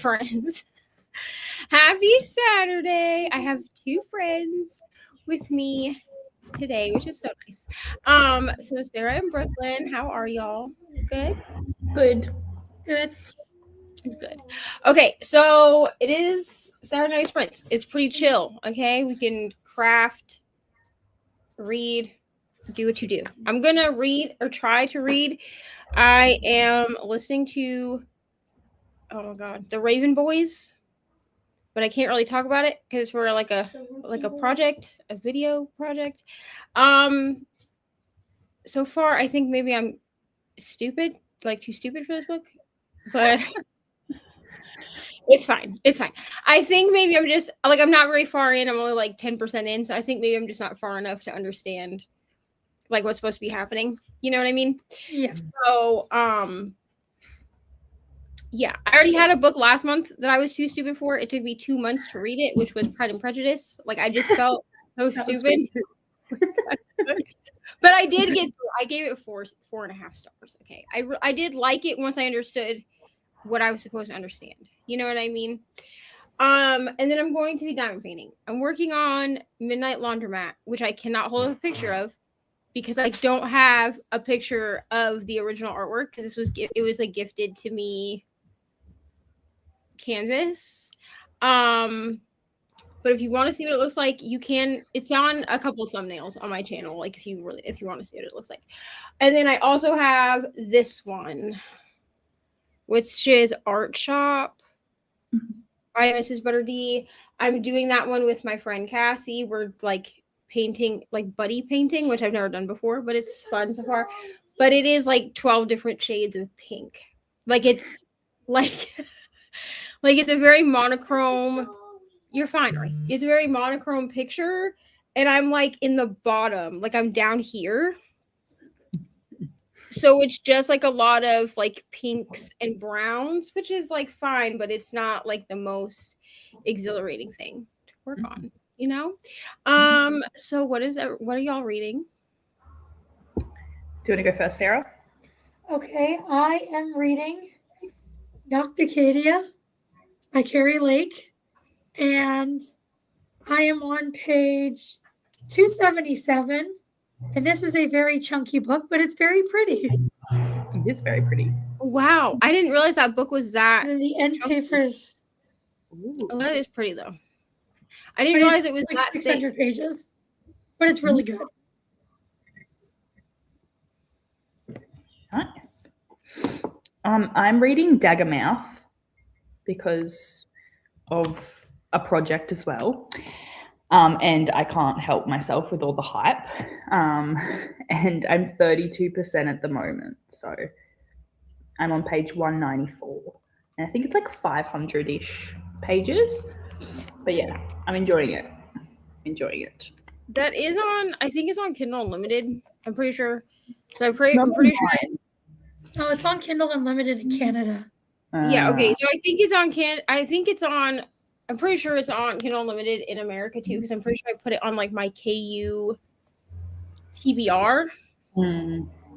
friends. Happy Saturday. I have 2 friends with me today, which is so nice. So Sarah and Brooklyn, how are y'all? Good? Good. Good. Okay, so it is Saturday Night Sprints. It's pretty chill, okay? We can craft, read, do what you do. I'm gonna read or try to read. I am listening to, oh my god, the Raven Boys, but I can't really talk about it because we're like a project, a video project. So far I think maybe I'm stupid, like too stupid for this book, but it's fine. I think maybe I'm just like, I'm not very far in. I'm only like 10% in, so I think maybe I'm just not far enough to understand like what's supposed to be happening. You know what I mean? Yeah. So, yeah, I already had a book last month that I was too stupid for. It took me 2 months to read it, which was Pride and Prejudice. Like, I just felt so stupid. But I did get through. I gave it 4.5 stars. Okay, I did like it once I understood what I was supposed to understand. You know what I mean? And then I'm going to be diamond painting. I'm working on Midnight Laundromat, which I cannot hold up a picture of because I don't have a picture of the original artwork because it was like gifted to me canvas. But if you want to see what it looks like, you can. It's on a couple of thumbnails on my channel, like if you want to see what it looks like. And then I also have this one, which is Art Shop by Mrs. Butter D. I'm doing that one with my friend Cassie. We're like painting, like buddy painting, which I've never done before, but it's fun so far. But it is like 12 different shades of pink. Like it's like like it's a very monochrome. You're fine, right? It's a very monochrome picture, and I'm like in the bottom, like I'm down here. So it's just like a lot of like pinks and browns, which is like fine, but it's not like the most exhilarating thing to work on, you know? So what are y'all reading? Do you want to go first, Sarah? Okay, I am reading Nocticadia by Carrie Lake, and I am on page 277. And this is a very chunky book, but it's very pretty. It is very pretty. Wow, I didn't realize that book was that. And the end chunky. papers. Oh, that is pretty though. I didn't realize it was like that 600 thick. pages, but it's really good. Nice. I'm reading Daggermouth because of a project as well. And I can't help myself with all the hype. And I'm 32% at the moment. So I'm on page 194. And I think it's like 500-ish pages. But yeah, I'm enjoying it. That is on, I think it's on Kindle Unlimited. I'm pretty sure. So I'm pretty sure. Oh, it's on Kindle Unlimited in Canada. Yeah, okay. So I think it's on I'm pretty sure it's on Kindle Unlimited in America too, because I'm pretty sure I put it on like my KU TBR.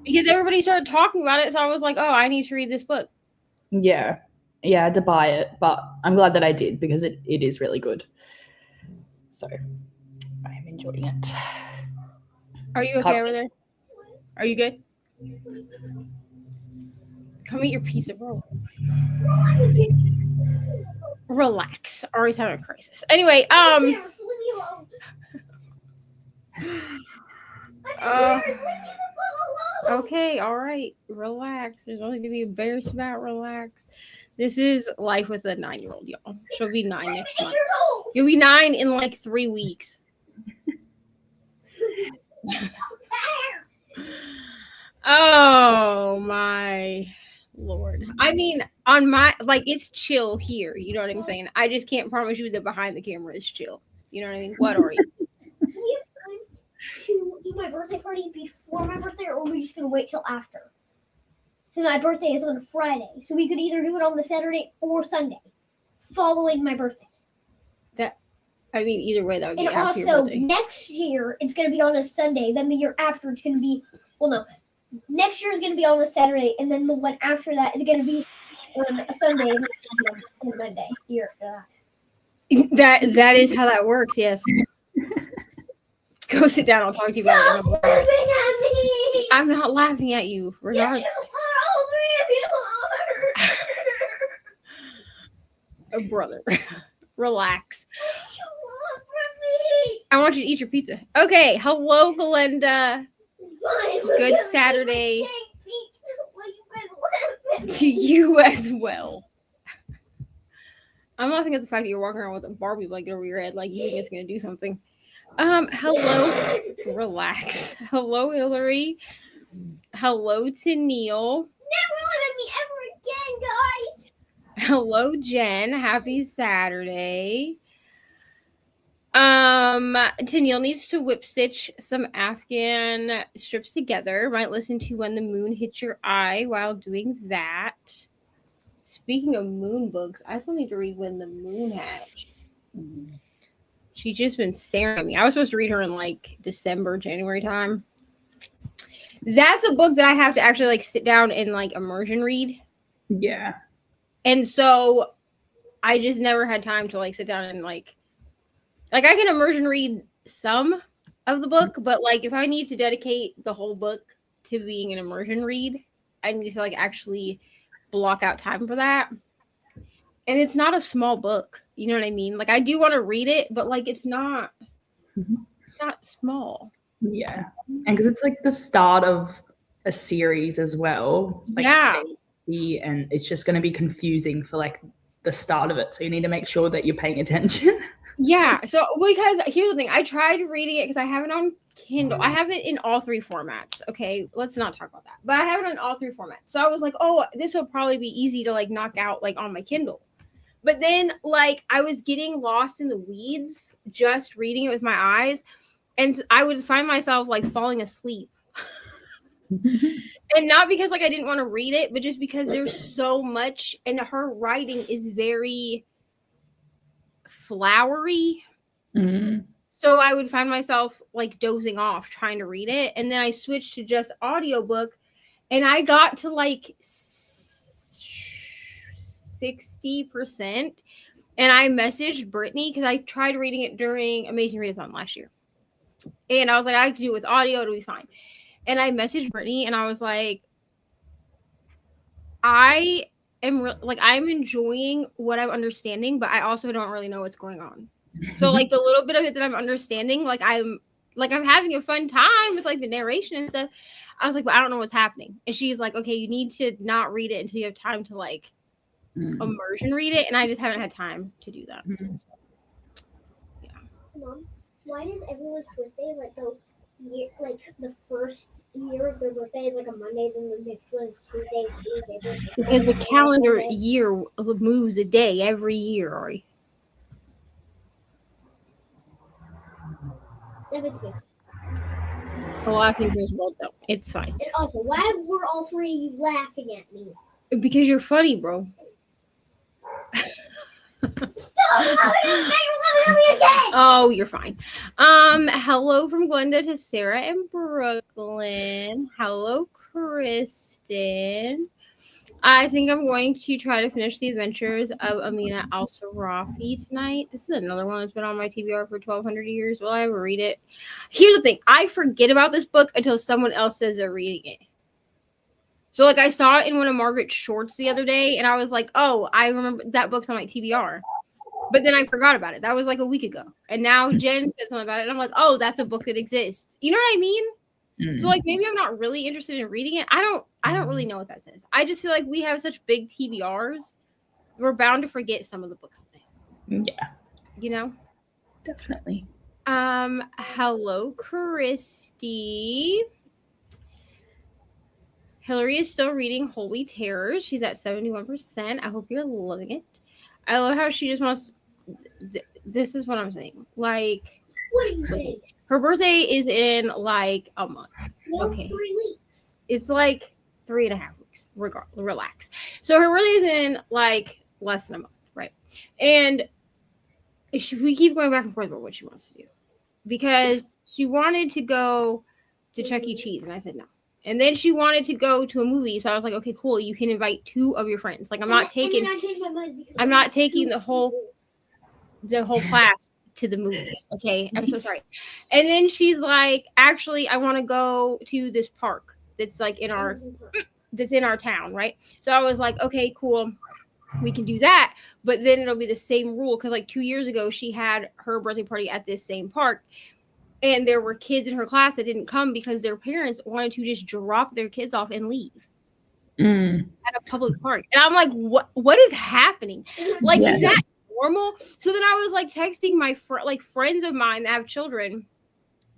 Because everybody started talking about it, so I was like, oh, I need to read this book. Yeah, I had to buy it, but I'm glad that I did because it is really good. So I am enjoying it. Are you okay over there? Are you good? Come eat your piece of roll. Relax. Ari's having a crisis. Anyway, okay, all right. Relax. There's nothing to be embarrassed about. Relax. This is life with a 9-year-old, y'all. She'll be 9 next month. You'll be 9 in like 3 weeks. Oh my Lord. I mean, on my, like, it's chill here. You know what I'm saying? I just can't promise you that behind the camera is chill. You know what I mean? What are you? Do we have time to do my birthday party before my birthday, or are we just going to wait till after? Because my birthday is on Friday. So we could either do it on the Saturday or Sunday following my birthday. I mean, either way, that would be and after your also, birthday. next year, it's going to be on a Sunday. Then the year after, it's going to be, well, no. Next year is going to be on a Saturday, and then the one after that is going to be on a Sunday and on Monday. Year after that. That is how that works. Yes. Go sit down. I'll talk to you about it. Stop laughing at me. I'm not laughing at you. Yes, Regardless. you are. All three of you are. Brother, relax. What do you want from me? I want you to eat your pizza. Okay. Hello, Glenda. Fine, Good but Saturday. you take pizza while you've been laughing. To you as well. I'm laughing at the fact that you're walking around with a Barbie blanket over your head, like you think it's gonna do something. Hello. Relax. Hello, Hillary. Hello to Neil. Never look at me ever again, guys. Hello, Jen. Happy Saturday. Tennille needs to whip stitch some Afghan strips together. Might listen to When the Moon Hits Your Eye while doing that. Speaking of moon books, I still need to read When the Moon Hatched. She's just been staring at me. I was supposed to read her in like December, January time. That's a book that I have to actually like sit down and like immersion read. Yeah. And so I just never had time to like sit down and like I can immersion read some of the book, but like if I need to dedicate the whole book to being an immersion read, I need to like actually block out time for that. And it's not a small book. You know what I mean? Like I do want to read it, but like it's not small. Yeah. And because it's like the start of a series as well. Like Yeah. and it's just going to be confusing for like the start of it. So you need to make sure that you're paying attention. Yeah. So because here's the thing, I tried reading it because I have it on Kindle. I have it in all three formats. Okay, let's not talk about that. But I have it on all three formats. So I was like, oh, this will probably be easy to like knock out like on my Kindle. But then like I was getting lost in the weeds just reading it with my eyes, and I would find myself like falling asleep. And not because like I didn't want to read it, but just because there's so much, and her writing is very flowery. So I would find myself like dozing off trying to read it, and then I switched to just audiobook, and I got to like 60%, and I messaged Brittany because I tried reading it during Amazing Readathon last year, and I was like, I have to do it with audio, it'll be fine. And I messaged Brittany, and I was like, I am I'm enjoying what I'm understanding, but I also don't really know what's going on. So like the little bit of it that I'm understanding, I'm having a fun time with like the narration and stuff. I was like, but I don't know what's happening. And she's like, okay, you need to not read it until you have time to like immersion read it. And I just haven't had time to do that. Yeah. Mom, why does everyone's birthday like the year, like the first year of their birthday is like a Monday, then the next one is Tuesday, Wednesday? Because the calendar year moves a day every year, Ari. That makes sense. A lot of things in this world don't. It's fine. And also, why were all three of you laughing at me? Because you're funny, bro. Stop laughing at me again! Oh, you're fine. Hello from Glenda to Sarah in Brooklyn. Hello, Kristen. I think I'm going to try to finish the adventures of Amina al-Sarafi tonight. This is another one that's been on my TBR for 1,200 years. Will I ever read it? Here's the thing. I forget about this book until someone else says they're reading it. So, like, I saw it in one of Margaret's shorts the other day, and I was like, oh, I remember that book's on my TBR. But then I forgot about it. That was like a week ago. And now Jen said something about it, and I'm like, oh, that's a book that exists. You know what I mean? So like maybe I'm not really interested in reading it. I don't really know what that says. I just feel like we have such big TBRs. We're bound to forget some of the books. Yeah. You know? Definitely. Hello, Christy. Hillary is still reading Holy Terrors. She's at 71%. I hope you're loving it. I love how she just wants this is what I'm saying. Like, what are you saying? Her birthday is in like a month. No, Okay. 3 weeks. It's like 3.5 weeks. Relax. So her birthday is in like less than a month, right? And we keep going back and forth about what she wants to do, because she wanted to go to Chuck E. Cheese, and I said no. And then she wanted to go to a movie, so I was like, okay, cool. You can invite 2 of your friends. Like, I'm not taking the whole class to the movies. Okay, I'm so sorry. And then she's like, actually, I want to go to this park that's like in our town, right? So I was like, okay, cool. We can do that, but then it'll be the same rule because like 2 years ago, she had her birthday party at this same park. And there were kids in her class that didn't come because their parents wanted to just drop their kids off and leave at a public park. And I'm like, what is happening? Like, is that normal? So then I was like texting my friends of mine that have children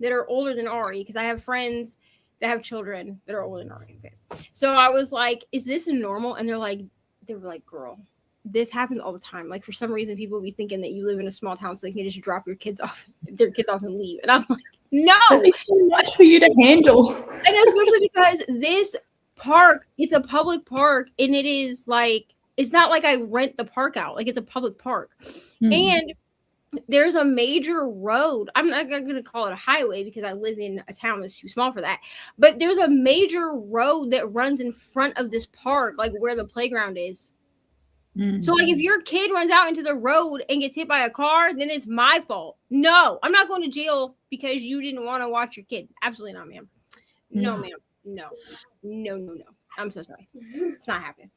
that are older than Ari, because I have friends that have children that are older than Ari. Okay. So I was like, is this normal? And they were like, girl, this happens all the time. Like, for some reason, people be thinking that you live in a small town, so they can just drop their kids off and leave. And I'm like, no, that'd be so much for you to handle. And especially because this park, it's a public park, and it is like, it's not like I rent the park out. Like, it's a public park, and there's a major road. I'm not going to call it a highway because I live in a town that's too small for that. But there's a major road that runs in front of this park, like where the playground is. So, like, if your kid runs out into the road and gets hit by a car, then it's my fault. No, I'm not going to jail because you didn't want to watch your kid. Absolutely not, ma'am. No, ma'am. No. I'm so sorry. It's not happening.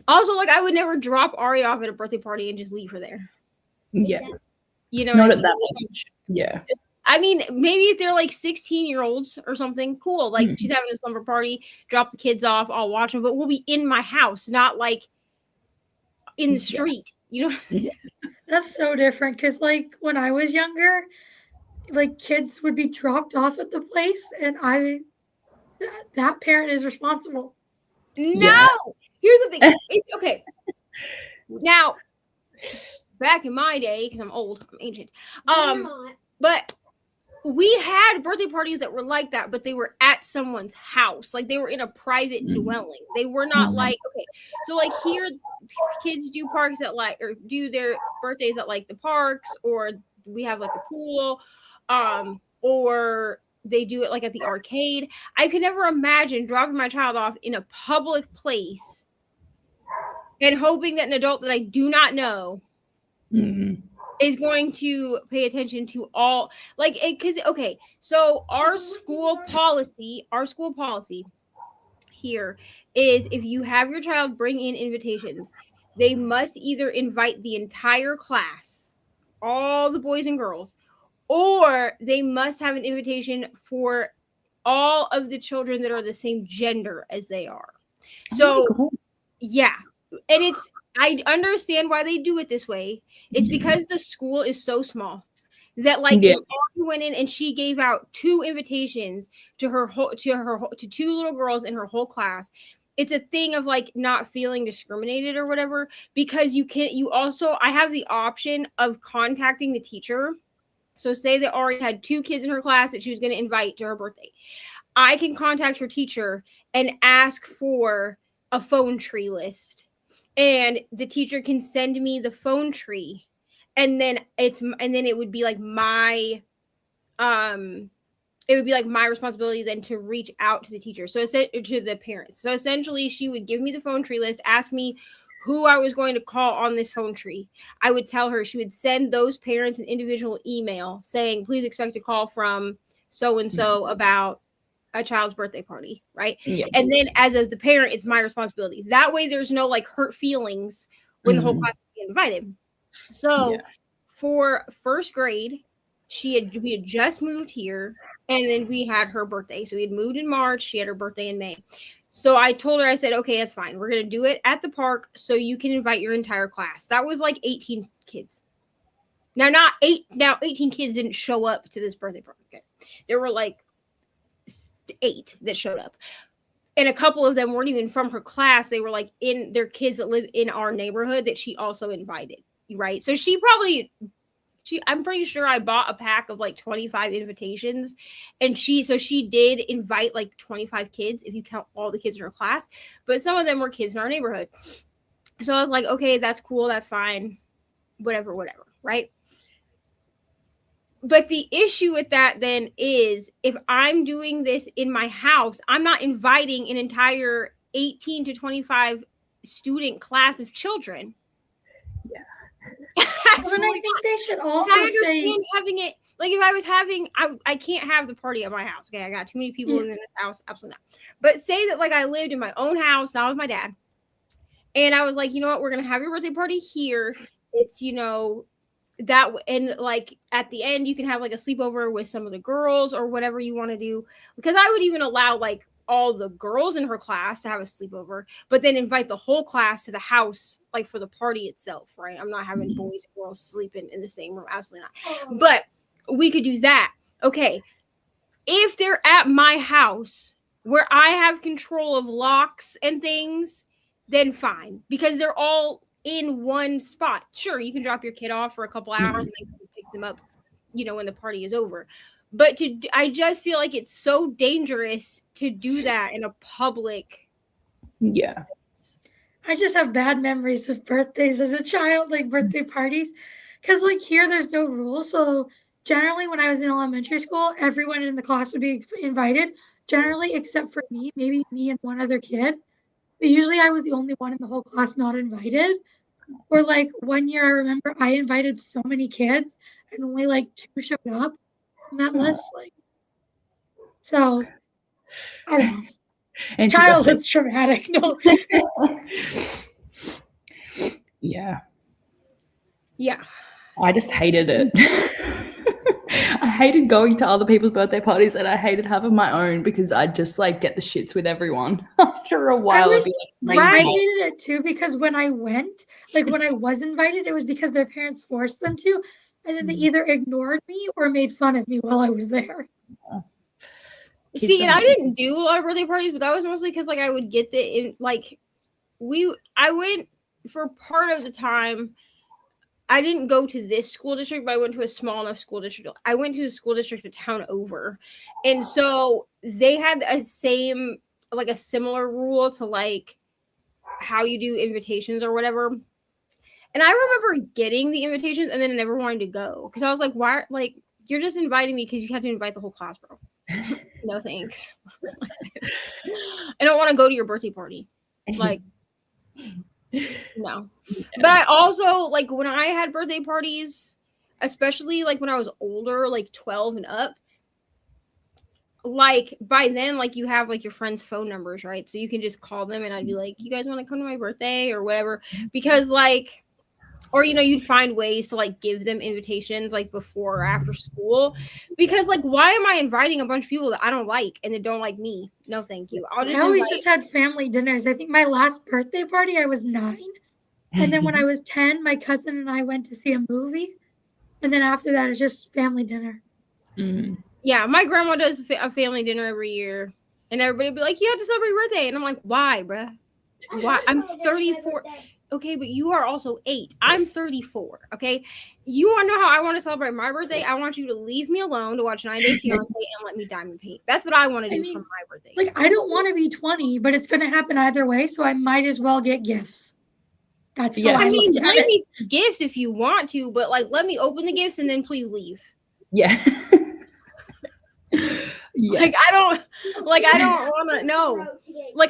Also, like, I would never drop Ari off at a birthday party and just leave her there. Yeah. You know, not at that age. Yeah. I mean, maybe if they're like 16-year-olds or something, cool. Like, she's having a slumber party, drop the kids off, I'll watch them, but we'll be in my house, not like in the street, you know. That's so different because, like, when I was younger, like, kids would be dropped off at the place, and that parent is responsible. No, here's the thing. It's okay. Now, back in my day, because I'm old, I'm ancient. But we had birthday parties that were like that, but they were at someone's house. Like, they were in a private dwelling. They were not like, okay. So, like, here, kids do parks at like, or do their birthdays at like the parks, or we have like a pool, or they do it like at the arcade. I could never imagine dropping my child off in a public place and hoping that an adult that I do not know is going to pay attention to all, like, because okay, so our school policy here is, if you have your child bring in invitations, they must either invite the entire class, all the boys and girls, or they must have an invitation for all of the children that are the same gender as they are. So yeah, and I understand why they do it this way. It's because the school is so small that, like, if Aubrey went in and she gave out 2 invitations to to 2 little girls in her whole class, it's a thing of like not feeling discriminated or whatever, because I have the option of contacting the teacher. So say that Ari had 2 kids in her class that she was going to invite to her birthday. I can contact her teacher and ask for a phone tree list. And the teacher can send me the phone tree, and then it would be like my responsibility then to reach out to the teacher. So to the parents. So essentially, she would give me the phone tree list, ask me who I was going to call on this phone tree. I would tell her, she would send those parents an individual email saying, please expect a call from so-and-so about a child's birthday party, right? Yeah. And then as of the parent, it's my responsibility. That way there's no like hurt feelings when the whole class is getting invited. So for first grade, we had just moved here, and then we had her birthday. So we had moved in March, she had her birthday in May. So I told her, I said, okay, that's fine. We're going to do it at the park so you can invite your entire class. That was like 18 kids. Now 18 kids didn't show up to this birthday party. Okay. There were like 8 that showed up, and a couple of them weren't even from her class. They were like their kids that live in our neighborhood that she also invited, right? So I'm pretty sure I bought a pack of like 25 invitations, and she did invite like 25 kids if you count all the kids in her class, but some of them were kids in our neighborhood. So I was like, okay, that's cool, that's fine, whatever, right? But the issue with that then is if I'm doing this in my house, I'm not inviting an entire 18 to 25 student class of children. Yeah. Well, then I think they should also I understand say, having it, like if I was having, I can't have the party at my house. Okay, I got too many people in this house. Absolutely not. But say that like I lived in my own house, not with my dad, and I was like, you know what, we're gonna have your birthday party here. It's, you know, that, and like at the end you can have like a sleepover with some of the girls or whatever you want to do, because I would even allow like all the girls in her class to have a sleepover, but then invite the whole class to the house like for the party itself, right? I'm not having boys and girls sleeping in the same room, absolutely not. But we could do that. Okay, if they're at my house where I have control of locks and things, then fine, because they're all in one spot. Sure, you can drop your kid off for a couple hours and then pick them up, you know, when the party is over. But I just feel like it's so dangerous to do that in a public. Yeah. space. I just have bad memories of birthdays as a child, like birthday parties. Because like here, there's no rules. So generally when I was in elementary school, everyone in the class would be invited, generally except for me, maybe me and one other kid. But usually I was the only one in the whole class not invited. Or like one year I remember I invited so many kids and only like 2 showed up on that list. Like, so I don't know. And Childhood's traumatic. No. Yeah. Yeah. I just hated it. I hated going to other people's birthday parties, and I hated having my own because I'd just like get the shits with everyone. After a while, I'd be like, I crazy. hated it too because when I went, like when I was invited, it was because their parents forced them to, and then they either ignored me or made fun of me while I was there. Kids See, and don't I didn't do a lot of birthday parties, but that was mostly because like I would get I went for part of the time. I didn't go to this school district, but I went to a small enough school district. I went to the school district a town over. And so they had a similar rule to like how you do invitations or whatever. And I remember getting the invitations and then never wanting to go because I was like, why? Like, you're just inviting me because you have to invite the whole class, bro. No thanks. I don't want to go to your birthday party. Like, no. But I also, like, when I had birthday parties, especially like when I was older, like 12 and up, like by then, like you have like your friends' phone numbers, right? So you can just call them and I'd be like, you guys want to come to my birthday or whatever? Because like, or, you know, you'd find ways to like give them invitations like before or after school. Because like, why am I inviting a bunch of people that I don't like and that don't like me? No, thank you. I always just had family dinners. I think my last birthday party, I was 9. And then when I was 10, my cousin and I went to see a movie. And then after that, it's just family dinner. Mm. Yeah, my grandma does a family dinner every year. And everybody would be like, you have to celebrate your birthday. And I'm like, why, bruh? Why? I'm 34. Okay, but you are also 8. I'm 34. Okay, you want to know how I want to celebrate my birthday? I want you to leave me alone to watch 90 Day Fiancé and let me diamond paint. That's what I want to do for my birthday. Like, I don't want to be 20, but it's going to happen either way, so I might as well get gifts. That's how I mean, look at bring it. me some gifts if you want to, but like, let me open the gifts and then please leave. Yeah. Yeah. Like, I don't want to. No, like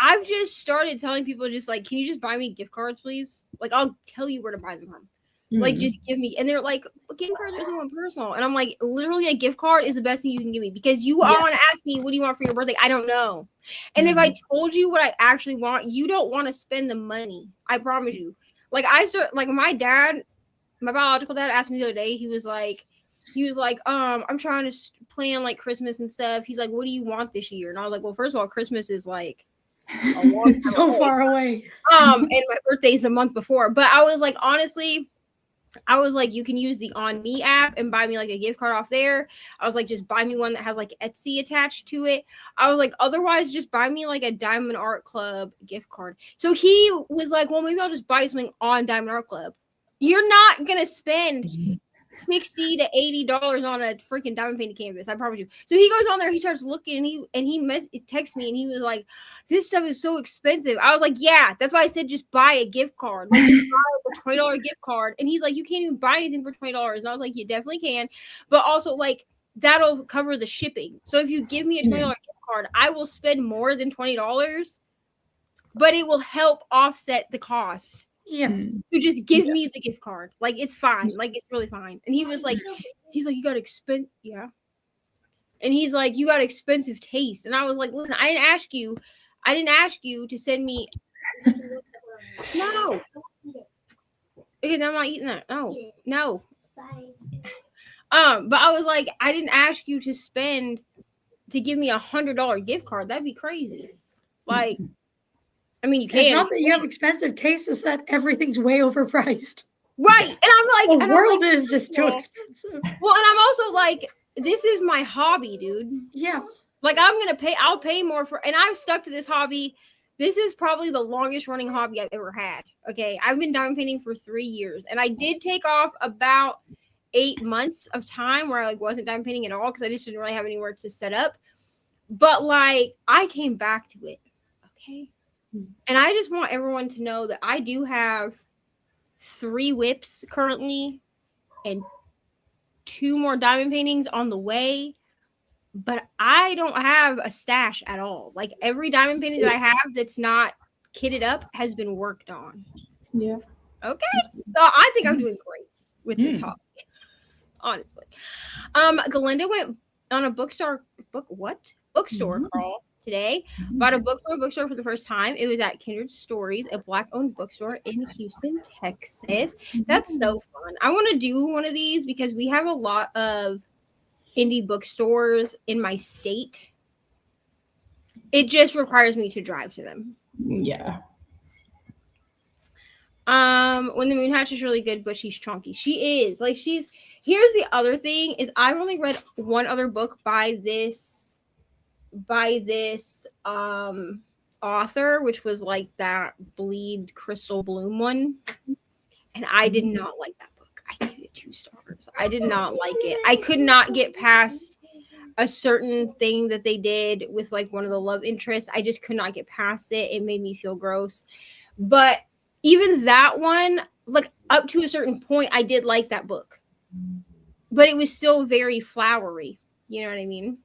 I've just started telling people just like, can you just buy me gift cards, please? Like, I'll tell you where to buy them from. Like, just give me. And they're like, gift cards are so personal. And I'm like, literally, a gift card is the best thing you can give me because you all want to ask me, what do you want for your birthday? I don't know. And if I told you what I actually want, you don't want to spend the money. I promise you. Like, my biological dad asked me the other day, he was like, I'm trying to plan like Christmas and stuff. He's like, what do you want this year? And I was like, well, first of all, Christmas is like a long time so far away. And my birthday's a month before. But I was like, honestly, you can use the On Me app and buy me like a gift card off there. I was like, just buy me one that has like Etsy attached to it. I was like, otherwise, just buy me like a Diamond Art Club gift card. So he was like, well, maybe I'll just buy something on Diamond Art Club. You're not gonna spend $60 to $80 on a freaking diamond painted canvas. I promise you. So he goes on there, he starts looking, and he texts me, and he was like, "This stuff is so expensive." I was like, "Yeah, that's why I said just buy a gift card. Like just buy a $20 gift card." And he's like, "You can't even buy anything for $20." And I was like, "You definitely can, but also like that'll cover the shipping. So if you give me a $20 gift card, I will spend more than $20, but it will help offset the cost." Yeah. So just give me the gift card. Like it's fine. Like it's really fine. And he was like, you got yeah. And he's like, you got expensive taste. And I was like, listen, I didn't ask you to send me. No. Okay, I'm not eating that. No. But I was like, I didn't ask you to give me $100 gift card. That'd be crazy. Like, I mean, you can. It's not that you have expensive taste, it's that everything's way overpriced. Right. And I'm like, the world is just too expensive. Well, and I'm also like, this is my hobby, dude. Yeah. Like I'll pay more for, and I've stuck to this hobby. This is probably the longest running hobby I've ever had. Okay. I've been diamond painting for 3 years, and I did take off about 8 months of time where I like wasn't diamond painting at all because I just didn't really have anywhere to set up. But like I came back to it. Okay. And I just want everyone to know that I do have 3 whips currently and 2 more diamond paintings on the way, but I don't have a stash at all. Like every diamond painting that I have that's not kitted up has been worked on. Yeah. Okay. So I think I'm doing great with this hobby. Honestly. Galinda went on a bookstore crawl today. Bought a book from a bookstore for the first time. It was at Kindred Stories, a Black-owned bookstore in Houston, Texas. That's so fun. I want to do one of these because we have a lot of indie bookstores in my state. It just requires me to drive to them. Yeah. When the Moon Hatch is really good, but she's chunky. She is. Like here's the other thing is I've only read one other book by this author, which was like that Bleed Crystal Bloom one, and I did not like that book. I gave it 2 stars. I did not like it. I could not get past a certain thing that they did with like one of the love interests. I just could not get past it. It made me feel gross. But even that one, like up to a certain point, I did like that book, but it was still very flowery. You know what I mean?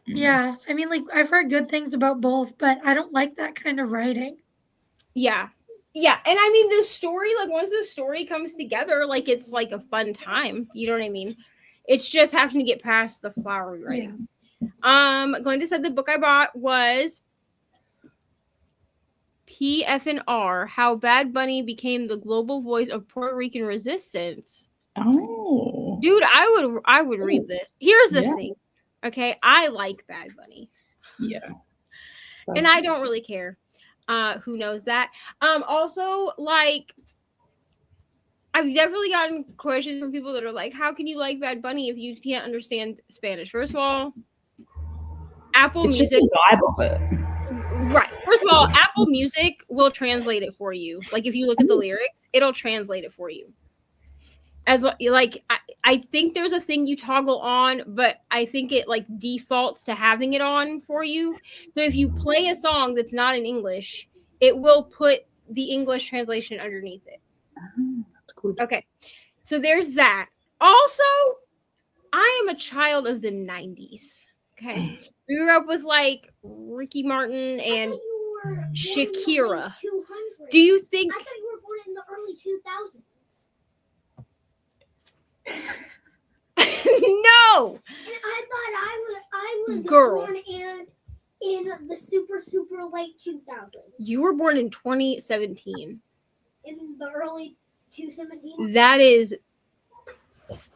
Yeah. I mean, like, I've heard good things about both, but I don't like that kind of writing. Yeah. Yeah. And I mean, the story, like, once the story comes together, like, it's like a fun time. You know what I mean? It's just having to get past the flowery writing. Yeah. Glenda said the book I bought was PFNR, How Bad Bunny Became the Global Voice of Puerto Rican Resistance. Oh. Dude, I would read this. Here's the thing. Okay, I like Bad Bunny. Yeah. And I don't really care. Who knows that? Also, like, I've definitely gotten questions from people that are like, how can you like Bad Bunny if you can't understand Spanish? First of all, Apple Music. Just the vibe of it. Right. First of all, Apple Music will translate it for you. Like, if you look at the lyrics, it'll translate it for you. As like, I think there's a thing you toggle on, but I think it like defaults to having it on for you. So if you play a song that's not in English, it will put the English translation underneath it. That's good. Okay. So there's that. Also, I am a child of the 90s. Okay. We grew up with like Ricky Martin and Shakira. Do you think? I thought you were born in the early 2000s. No. And I thought I was Girl. born in the super late 2000s. You were born in 2017. In the early 2017. That is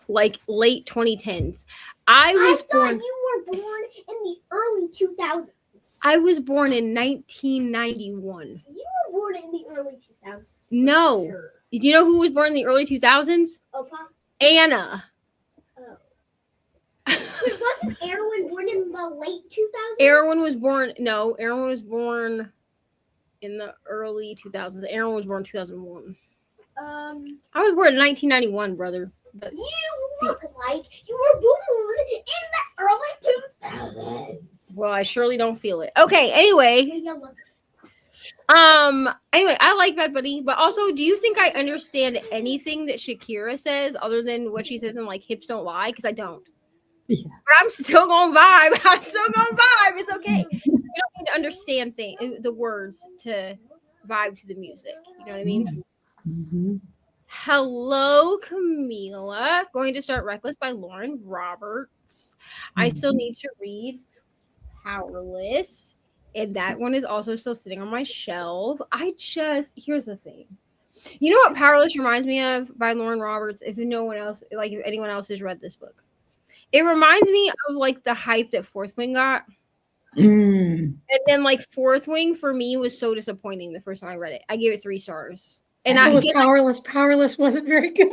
like late 2010s. I thought you were born in the early 2000s. I was born in 1991. You were born in the early 2000s. No. Sure. Do you know who was born in the early 2000s? Opa? Anna. Oh. Wait, wasn't Erwin born in the late 2000s? Erwin was born in the early 2000s. Erwin was born in 2001. I was born in 1991, brother. But You look like you were born in the early 2000s. Well, I surely don't feel it. Okay, anyway. Yeah, look. Anyway, I like Bad Bunny, but also, do you think I understand anything that Shakira says other than what she says in like Hips Don't Lie? Because I don't. Yeah. But I'm still gonna vibe. I'm still gonna vibe. It's okay. You don't need to understand the words to vibe to the music. You know what I mean? Mm-hmm. Hello, Camila. Going to start Reckless by Lauren Roberts. I still need to read Powerless. And that one is also still sitting on my shelf. Here's the thing. You know what Powerless reminds me of by Lauren Roberts? If anyone else has read this book. It reminds me of like the hype that Fourth Wing got. And then like Fourth Wing for me was so disappointing the first time I read it. I gave it 3 stars. And I was Powerless. Powerless wasn't very good.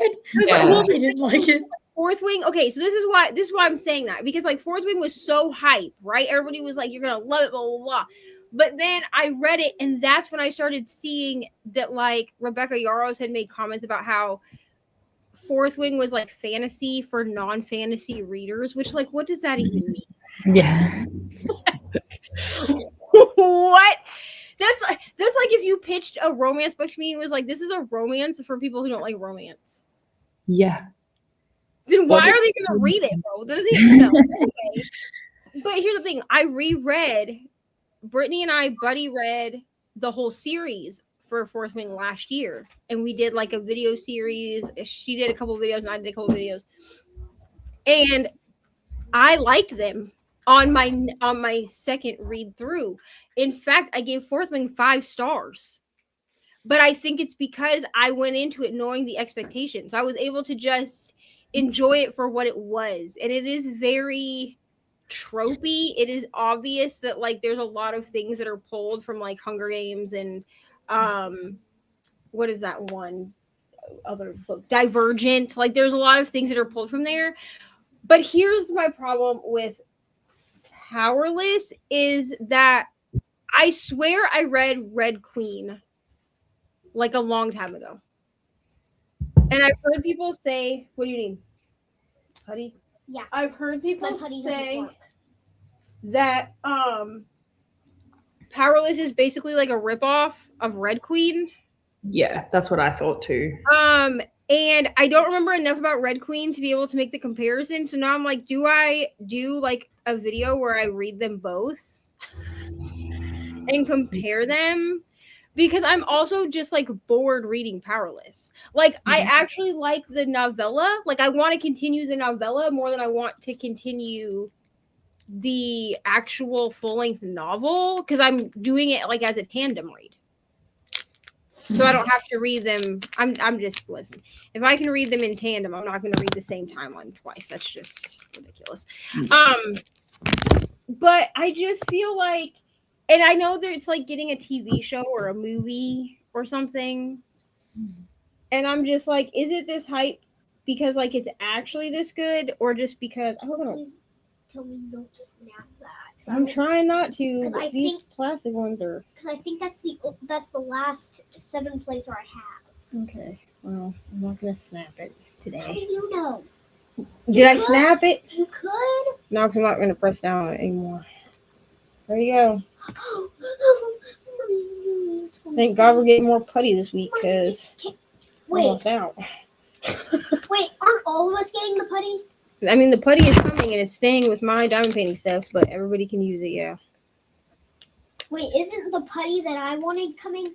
I didn't like it. Fourth Wing. Okay, so this is why I'm saying that, because like Fourth Wing was so hype, right? Everybody was like, "You're gonna love it," blah blah blah. But then I read it, and that's when I started seeing that like Rebecca Yarros had made comments about how Fourth Wing was like fantasy for non-fantasy readers, which like, what does that even mean? Yeah. What? That's like if you pitched a romance book to me, it was like, this is a romance for people who don't like romance. Yeah. Then why are they going to read it, bro? That doesn't even know. Okay. But here's the thing. Brittany and I buddy read the whole series for Fourth Wing last year. And we did like a video series. She did a couple of videos and I did a couple of videos. And I liked them on my second read through. In fact, I gave Fourth Wing 5 stars. But I think it's because I went into it knowing the expectations. So I was able to just enjoy it for what it was. And it is very tropey. It is obvious that like there's a lot of things that are pulled from like Hunger Games and what is that one other book? Divergent. Like there's a lot of things that are pulled from there. But here's my problem with Powerless is that I swear I read Red Queen like a long time ago. And I've heard people say, what do you need? Putty? Yeah. I've heard people say that Powerless is basically like a ripoff of Red Queen. Yeah, that's what I thought too. And I don't remember enough about Red Queen to be able to make the comparison. So now I'm like, do I do like a video where I read them both and compare them? Because I'm also just like bored reading Powerless. Like I actually like the novella. Like I want to continue the novella more than I want to continue the actual full-length novel because I'm doing it like as a tandem read. So I don't have to read them. I'm just listen. If I can read them in tandem, I'm not going to read the same timeline twice. That's just ridiculous. But I just feel like, and I know that it's like getting a TV show or a movie or something. And I'm just like, is it this hype because like it's actually this good, or just because I don't know? Please tell me don't snap that. I'm trying not to. Because I These think plastic ones are. Because I think that's the last 7 placer I have. Okay. Well, I'm not gonna snap it How today. do you know? Did I snap it? You could. No, because I'm not gonna press down on it anymore. There you go. Thank God we're getting more putty this week because we're Wait, almost out. wait, aren't all of us getting the putty? I mean, the putty is coming and it's staying with my diamond painting stuff, but everybody can use it, yeah. Wait, isn't the putty that I wanted coming?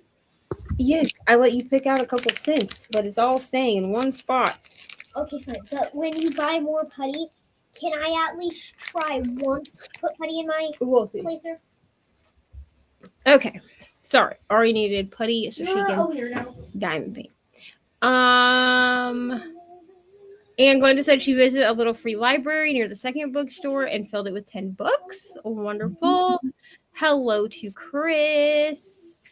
Yes, I let you pick out a couple cents, but it's all staying in one spot. Okay, fine. But when you buy more putty, can I at least try once to put putty in my We'll see. placer? Okay. Sorry. Ari needed putty so she can Here now. diamond paint. And Glenda said she visited a little free library near the second bookstore and filled it with 10 books. Wonderful. Hello to Chris.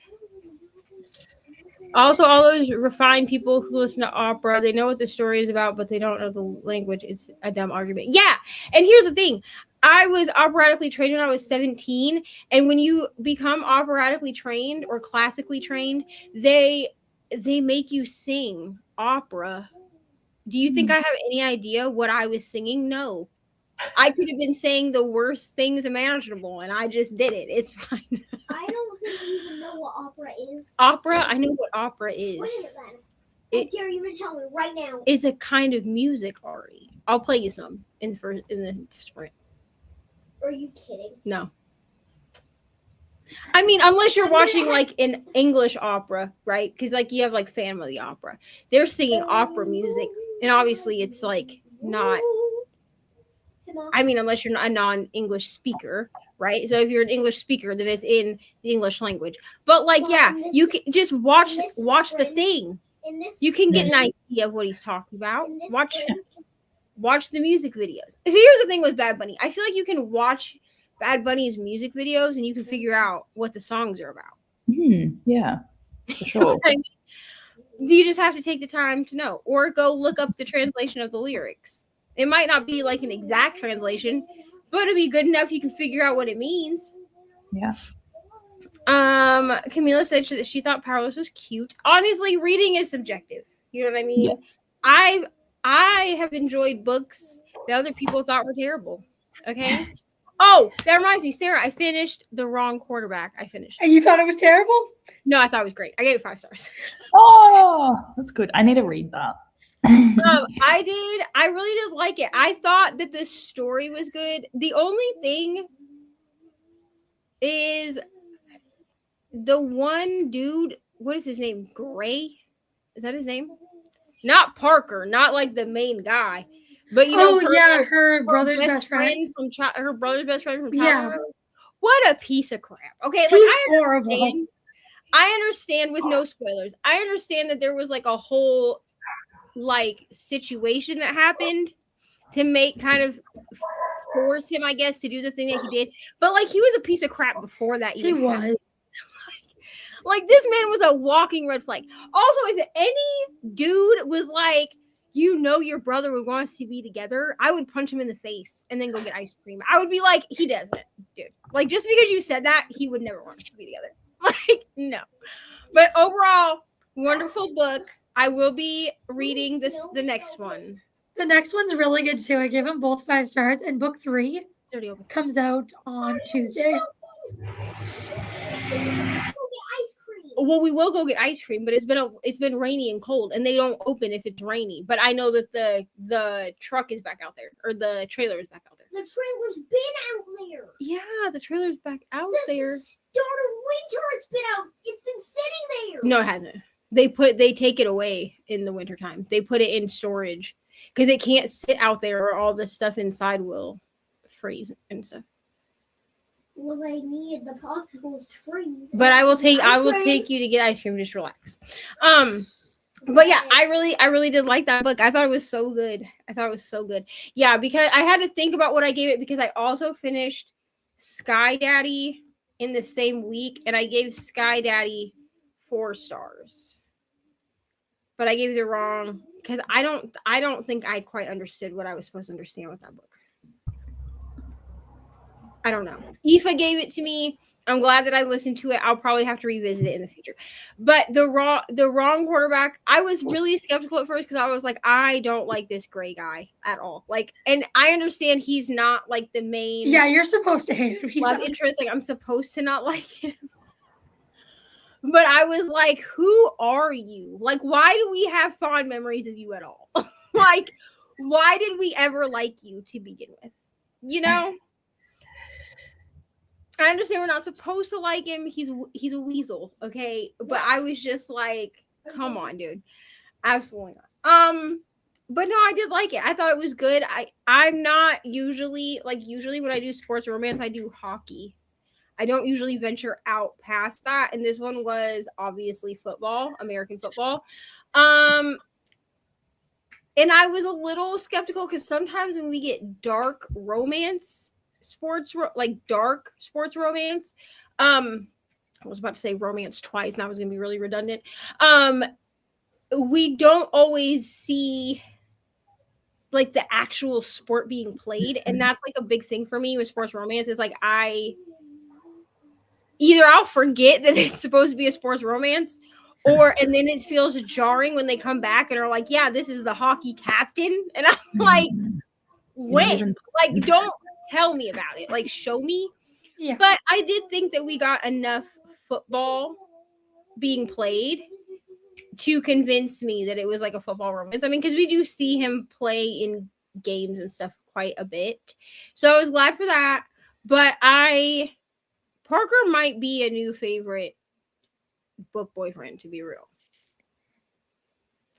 Also, all those refined people who listen to opera, they know what the story is about, but they don't know the language. It's a dumb argument. Yeah. And here's the thing. I was operatically trained when I was 17. And when you become operatically trained or classically trained, they make you sing opera Do you think I have any idea what I was singing? No. I could have been saying the worst things imaginable, and I just did it. It's fine. I don't think you even know what opera is. Opera? I know what opera is. What is it then? I dare you to tell me right now. It's a kind of music, Ari. I'll play you some in the sprint. Are you kidding? No. I mean, unless you're watching like an English opera, right? Because like you have like family opera. They're singing opera music, and obviously it's like not. I mean, unless you're not a non-English speaker, right? So if you're an English speaker, then it's in the English language. But like, yeah, you can just watch the thing. You can get an idea of what he's talking about. Watch the music videos. Here's the thing with Bad Bunny. I feel like you can watch Bad Bunny's music videos and you can figure out what the songs are about. Yeah, for sure. I mean, you just have to take the time to know, or go look up the translation of the lyrics. It might not be like an exact translation, but it'll be good enough you can figure out what it means. Yeah. Camila said that she thought Powerless was cute. Honestly, reading is subjective. You know what I mean? Yeah. I have enjoyed books that other people thought were terrible. Okay. Oh, that reminds me, Sarah, I finished The Wrong Quarterback. And you thought it was terrible? No, I thought it was great. I gave it 5 stars. Oh, that's good. I need to read that. I really did like it. I thought that the story was good. The only thing is the one dude, what is his name? Gray? Is that his name? Not Parker, not like the main guy. But you know, her brother's best friend from her brother's best friend from childhood. Yeah. What a piece of crap. Okay, like I understand with no spoilers. I understand that there was like a whole like situation that happened to make kind of force him, I guess, to do the thing that he did. But like he was a piece of crap before that. He was. Like this man was a walking red flag. Also, if any dude was like, you know, your brother would want us to be together, I would punch him in the face and then go get ice cream. I would be like, he doesn't, dude. Like just because you said that, he would never want us to be together. Like, no. But overall, wonderful book. I will be reading the next one. The next one's really good too. I gave them both 5 stars, and book 3 comes out on Tuesday. Well, we will go get ice cream, but it's been rainy and cold, and they don't open if it's rainy. But I know that the truck is back out there, or the trailer is back out there. The trailer's been out there. Yeah, the trailer's back out there. Since the start of winter, it's been out. It's been sitting there. No, it hasn't. They take it away in the wintertime. They put it in storage because it can't sit out there, or all the stuff inside will freeze and stuff. Well, they need the popsicles to freeze. But I will take you to get ice cream. Just relax. But yeah, I really did like that book. I thought it was so good. Yeah, because I had to think about what I gave it, because I also finished Sky Daddy in the same week, and I gave Sky Daddy 4 stars. But I gave it wrong because I don't think I quite understood what I was supposed to understand with that book. I don't know. Aoife gave it to me. I'm glad that I listened to it. I'll probably have to revisit it in the future. But the wrong quarterback, I was really skeptical at first because I was like, I don't like this gray guy at all. Like, and I understand he's not like the main. Yeah, you're supposed to hate him. Love interest. Like, I'm supposed to not like him. But I was like, who are you? Like, why do we have fond memories of you at all? Like, why did we ever like you to begin with? You know? I understand we're not supposed to like him. He's a weasel, okay? But I was just like, come on, dude. Absolutely not. But no, I did like it. I thought it was good. I'm not usually when I do sports romance, I do hockey. I don't usually venture out past that. And this one was obviously football, American football. And I was a little skeptical because sometimes when we get dark romance, dark sports romance, I was about to say romance twice, and I was going to be really redundant. We don't always see like the actual sport being played. And that's like a big thing for me with sports romance is like, either I'll forget that it's supposed to be a sports romance, and then it feels jarring when they come back and are like, yeah, this is the hockey captain. And I'm like, when? Like, don't tell me about it. Like, show me. Yeah. But I did think that we got enough football being played to convince me that it was like a football romance. I mean, because we do see him play in games and stuff quite a bit. So I was glad for that. But Parker might be a new favorite book boyfriend, to be real.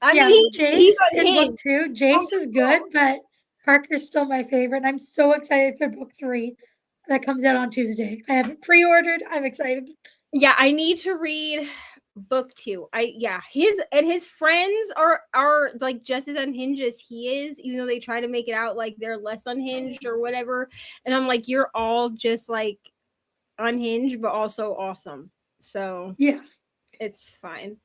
I mean, Jace he's in book unhinged. 2. Jace is good, but Parker's still my favorite. And I'm so excited for book 3 that comes out on Tuesday. I have it pre-ordered. I'm excited. Yeah, I need to read book 2. His friends are like just as unhinged as he is, even though they try to make it out like they're less unhinged or whatever. And I'm like, you're all just like unhinged, but also awesome. So Yeah. it's fine.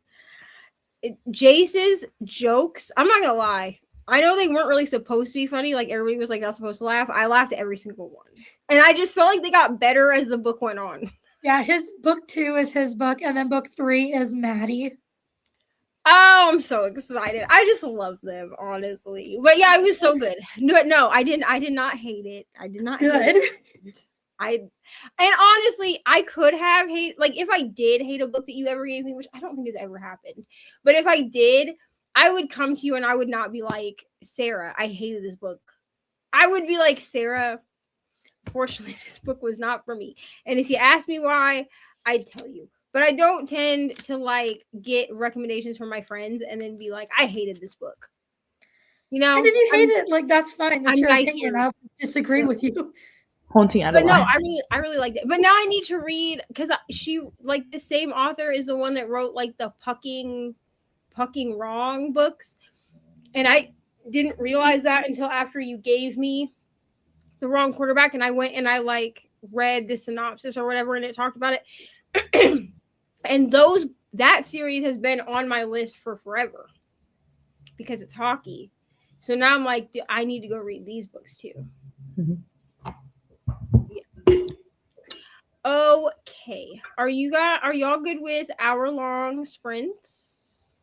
Jace's jokes, I'm not gonna lie, I know they weren't really supposed to be funny. Like everybody was like not supposed to laugh. I laughed at every single one, and I just felt like they got better as the book went on. Yeah, his book 2 is his book, and then book 3 is Maddie. Oh, I'm so excited. I just love them, honestly. But yeah, it was so good. No, I did not hate it. I did not hate it. And honestly, I could have hate, like if I did hate a book that you ever gave me, which I don't think has ever happened, but if I did, I would come to you and I would not be like, Sarah, I hated this book. I would be like, Sarah, fortunately, this book was not for me. And if you ask me why, I'd tell you. But I don't tend to like get recommendations from my friends and then be like, I hated this book. You know? And if you hate it, like that's fine. That's your opinion. I'll disagree with you. Haunting But no, Adelaide. I really liked it. But now I need to read, because she, like, the same author is the one that wrote like the Pucking Wrong books, and I didn't realize that until after you gave me The Wrong Quarterback, and I went and I like read the synopsis or whatever, and it talked about it. And that series has been on my list for forever because it's hockey. So now I'm like, I need to go read these books too. Mm-hmm. Okay. Are y'all good with hour-long sprints?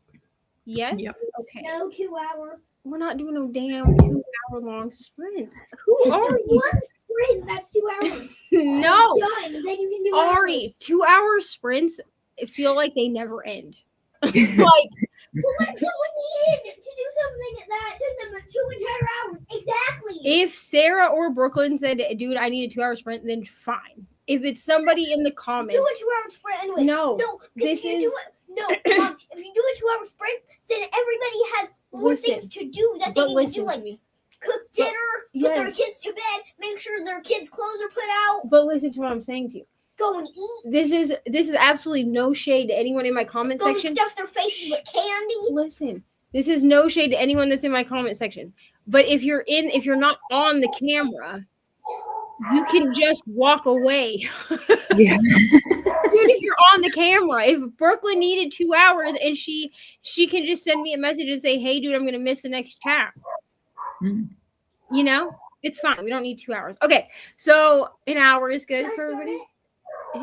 Yes? Yep. Okay. No 2 hour. We're not doing no damn 2 hour-long sprints. Who are you? One sprint, that's 2 hours. No. Done. Then you can do Ari, hours. 2 hour sprints feel like they never end. Like, But what if someone needed to do something that took them 2 entire hours? Exactly. if Sarah or Brooklyn said, dude, I need a 2 hour sprint, then fine. If it's somebody in the comments. Do a 2 hour sprint anyway. No, if you do a 2 hour sprint, then everybody has more things to do that they need to do, like cook dinner, put their kids to bed, make sure their kids' clothes are put out. But listen to what I'm saying to you. Go and eat. This is absolutely no shade to anyone in my comment Go section. and stuff their faces with candy. Listen, this is no shade to anyone that's in my comment section. But if you're not on the camera, you can just walk away. Yeah. Even if you're on the camera, if Brooklyn needed 2 hours and she can just send me a message and say, hey dude, I'm gonna miss the next chapter. Mm. You know, it's fine. We don't need 2 hours. Okay, so an hour is good for everybody.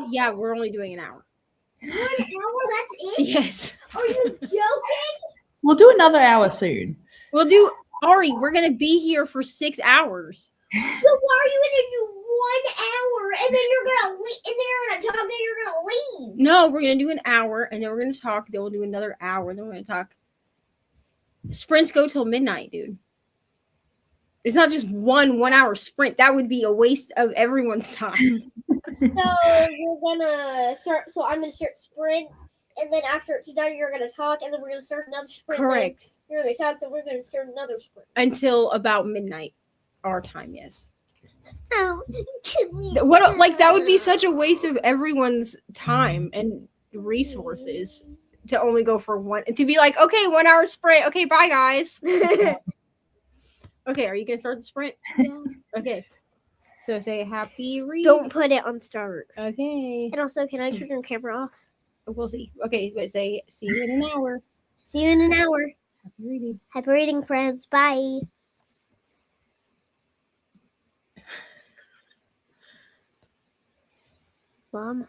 Yeah, we're only doing an hour. 1 hour, that's it? Yes. Are you joking? We'll do another hour soon. We'll do Ari, we're gonna be here for 6 hours. So why are you gonna do 1 hour and then you're gonna leave and then you're gonna talk, then you're gonna leave? No, we're gonna do an hour and then we're gonna talk, then we'll do another hour, then we're gonna talk. Sprints go till midnight, dude. It's not just 1 hour sprint. That would be a waste of everyone's time. So you're gonna start. So I'm gonna start sprint, and then after it's done, you're gonna talk, and then we're gonna start another sprint. Correct. Then you're gonna talk, then we're gonna start another sprint Until about midnight, our time. Yes. Oh, What like that would be such a waste of everyone's time and resources to only go for one. To be like, okay, 1 hour sprint. Okay, bye guys. Okay, are you gonna start the sprint? Yeah. Okay. So say happy read. Don't put it on start. Okay. And also, can I turn your camera off? We'll see. Okay, but say see you in an hour. See you in an hour. Happy reading. Happy reading, friends. Bye. Mom.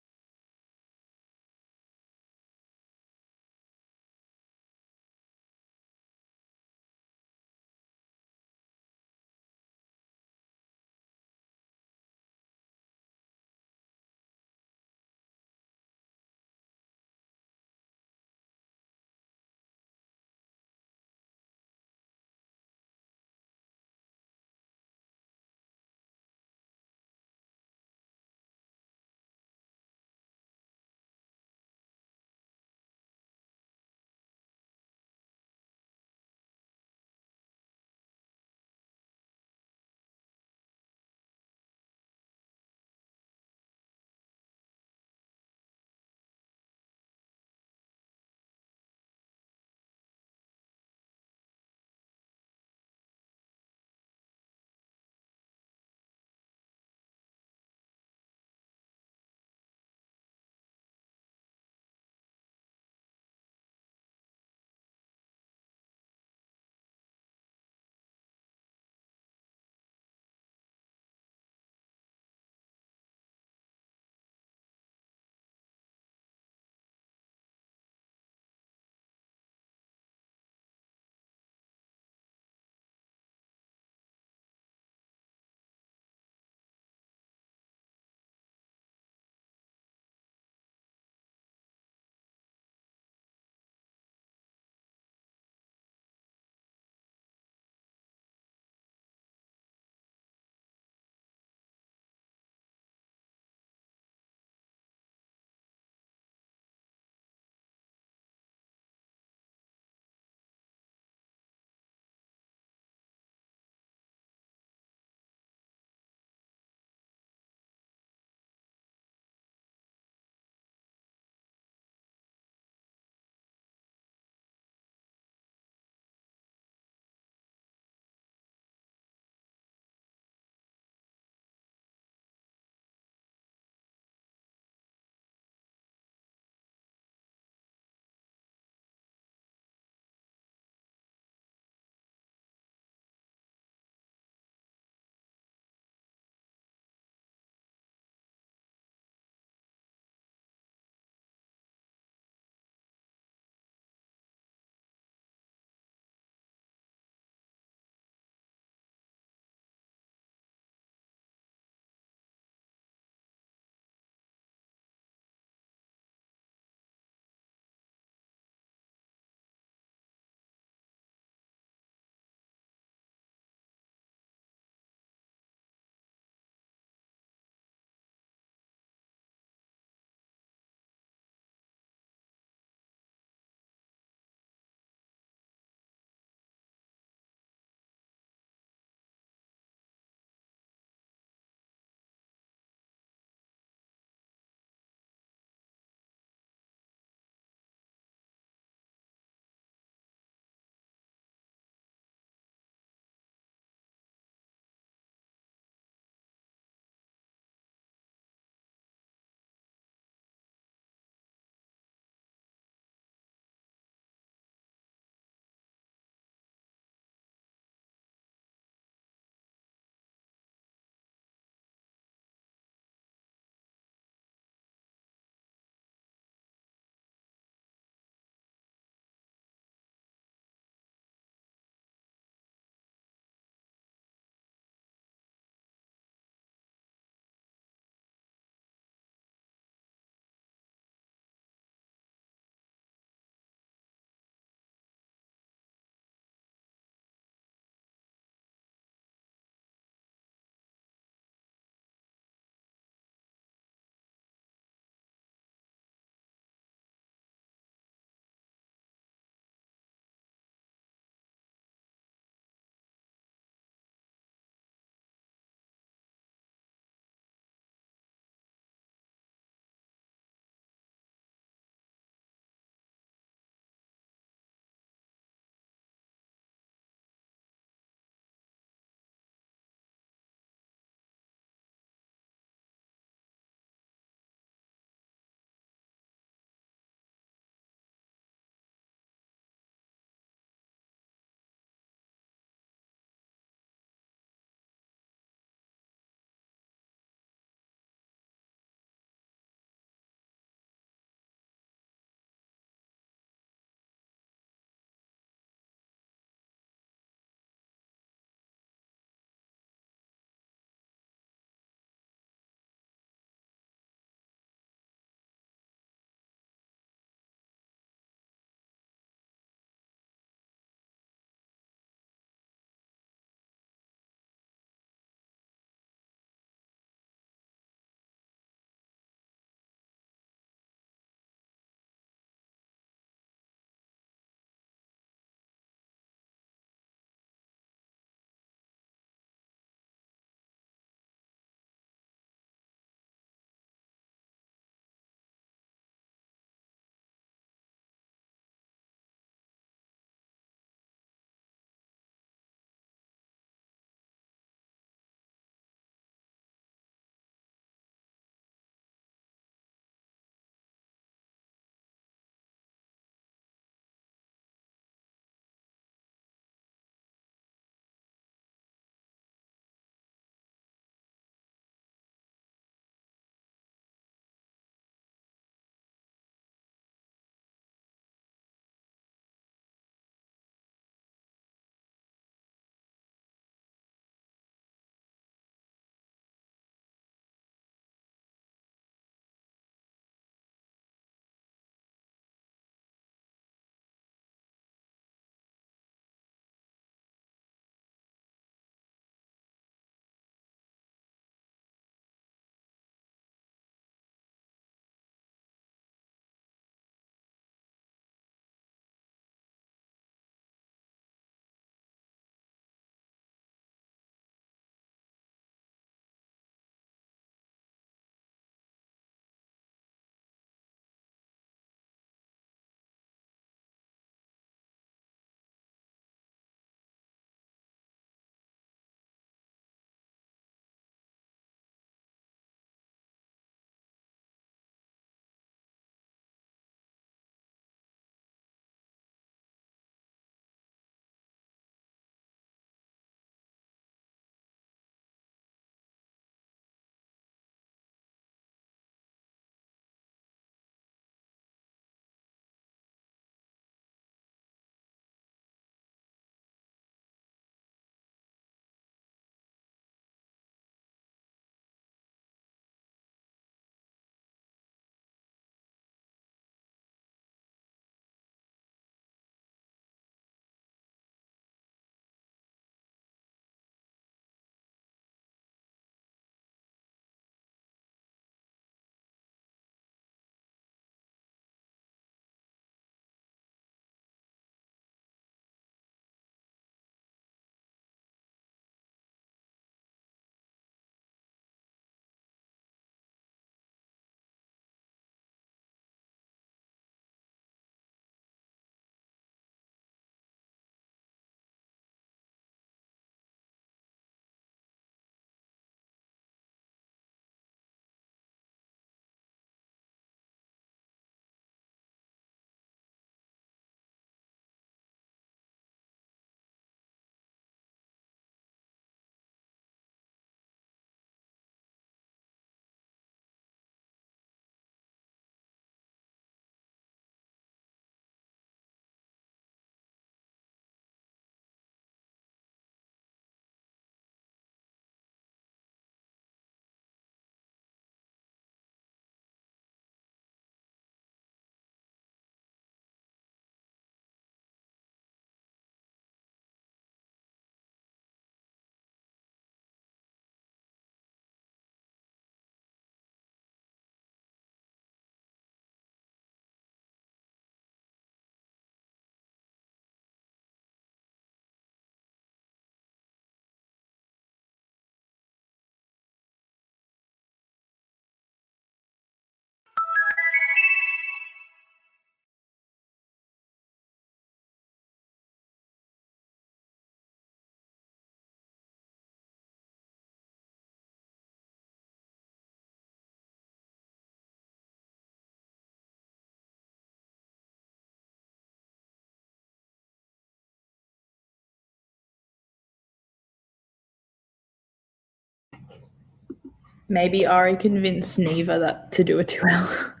Maybe Ari convinced Neva that to do a 2-hour.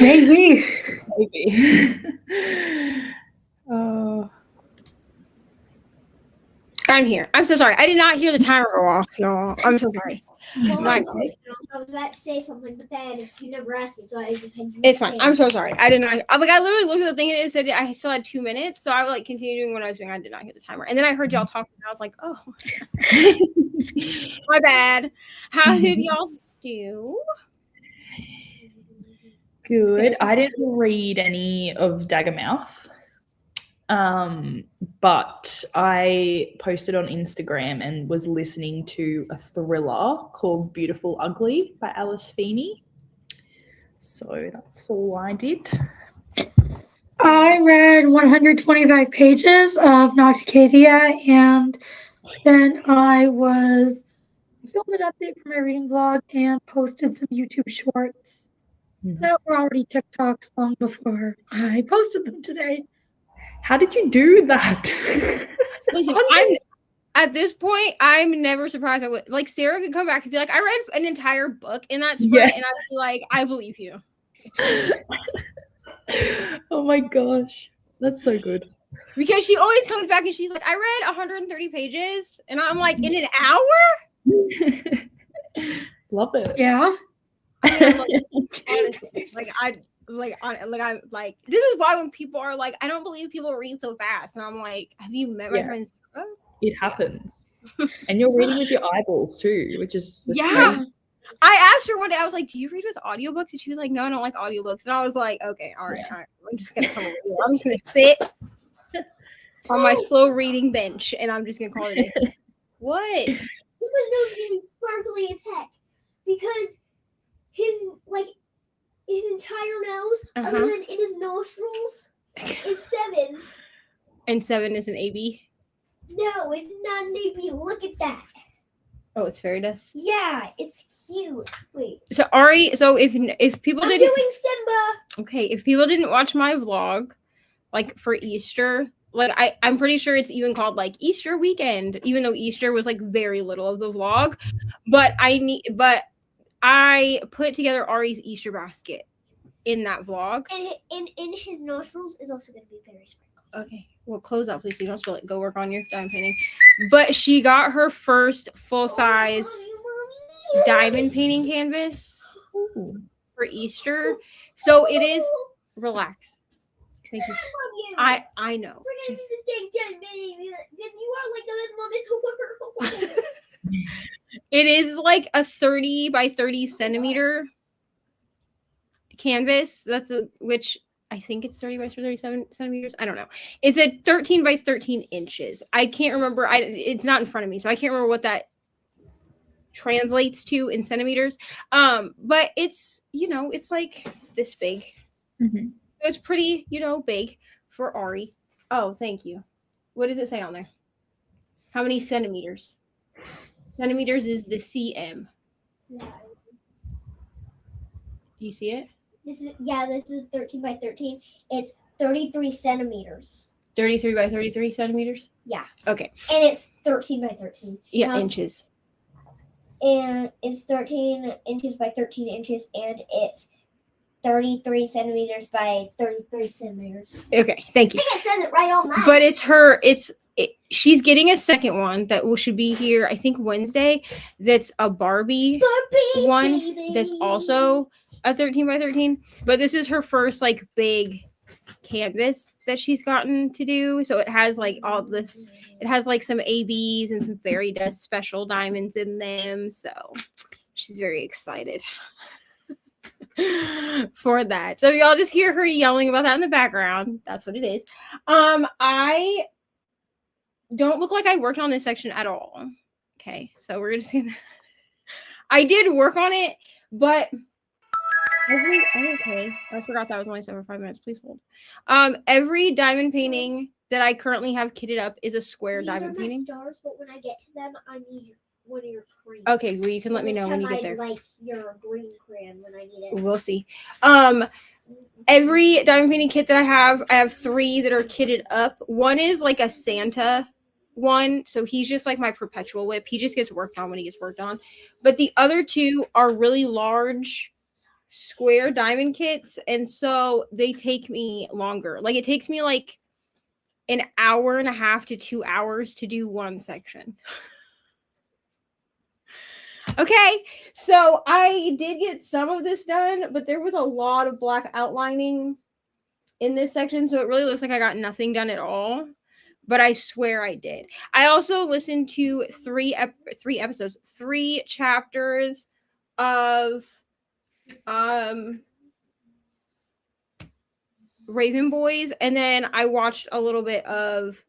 Maybe. Maybe. Oh. I'm here. I'm so sorry. I did not hear the timer go off, y'all. I'm so sorry. Well, My- I was about to say something, but then you never asked me, so I just had to It's fine. say I'm it. so sorry. I did not. I literally looked at the thing and it said I still had 2 minutes, so I would like continue doing what I was doing. I did not hear the timer, and then I heard y'all talking, and I was like, "Oh, my bad." How did y'all do? Good. I didn't read any of Daggermouth, but I posted on Instagram and was listening to a thriller called Beautiful Ugly by Alice Feeney. So that's all I did. I read 125 pages of Nocticadia, and then I filmed an update for my reading vlog and posted some YouTube shorts that were already TikToks long before I posted them today. How did you do that? Listen, at this point, I'm never surprised. Like Sarah could come back and be like, "I read an entire book in that sprint," and I'd be like, "I believe you." Oh my gosh, that's so good. Because she always comes back and she's like, "I read 130 pages," and I'm like, "In an hour?" Love it. Yeah. I mean, honestly, I'm like, this is why when people are like, "I don't believe people read so fast," and I'm like, "Have you met my friend Sarah?" It happens. And you're reading with your eyeballs too, which is just crazy. I asked her one day, I was like, "Do you read with audiobooks?" And she was like, "No, I don't like audiobooks." And I was like, "Okay, all right. I'm just gonna come over here. I'm just gonna sit on my slow reading bench and I'm just gonna call it a day." What? Because nose is sparkly as heck. Because his entire nose, other than in his nostrils, is 7. And 7 is an AB? No, it's not an AB. Look at that. Oh, it's fairy dust. Yeah, it's cute. Wait. So Ari, so if people I'm didn't doing Simba. Okay, if people didn't watch my vlog, like for Easter, like I'm pretty sure it's even called like Easter weekend, even though Easter was like very little of the vlog. But I put together Ari's Easter basket in that vlog. And in his nostrils is also going to be very sparkly. Okay, well, close that, please. So you don't spill it. Go work on your diamond painting. But she got her first full-size diamond painting canvas for Easter. So it is. Relax. Thank you. I know. We're going to do this dang baby because you are like the best mom in the world. It is like a 30 by 30 centimeter canvas. Which I think it's 30 by 37 centimeters. I don't know. It's a 13 by 13 inches. I can't remember. It's not in front of me, so I can't remember what that translates to in centimeters. But it's, it's like this big. Mm-hmm. It's pretty, big for Ari. Oh, thank you. What does it say on there? How many centimeters? Centimeters is the cm. No. Do you see it? This is 13 by 13. It's 33 centimeters. 33 by 33 centimeters? Yeah. Okay. And it's 13 by 13. Yeah, inches. And it's 13 inches by 13 inches, and it's 33 centimeters by 33 centimeters. Okay, thank you. I think it says it right on that. But she's getting a second one that should be here, I think, Wednesday. That's a Barbie one baby. that's also a 13 by 13. But this is her first like big canvas that she's gotten to do. So it has like all this. It has like some ABs and some fairy dust special diamonds in them. So she's very excited for that. So y'all just hear her yelling about that in the background. That's what it is. I don't look like I worked on this section at all. Okay, so we're gonna see that. I did work on it, but okay. I forgot that was only 7 or 5 minutes. Please hold. Every diamond painting that I currently have kitted up is a square diamond painting. Stars, but when I get to them, I need one of your crayons. Okay, well you can let me know when you get there. Like your green crayon when I need it. We'll see. Every diamond painting kit that I have 3 that are kitted up. One is like a Santa one, so he's just like my perpetual whip. He just gets worked on when he gets worked on. But the other two are really large square diamond kits, and so they take me longer. Like it takes me like an hour and a half to 2 hours to do one section. Okay, so I did get some of this done, but there was a lot of black outlining in this section, so it really looks like I got nothing done at all. But I swear I did. I also listened to three chapters of Raven Boys, and then I watched a little bit of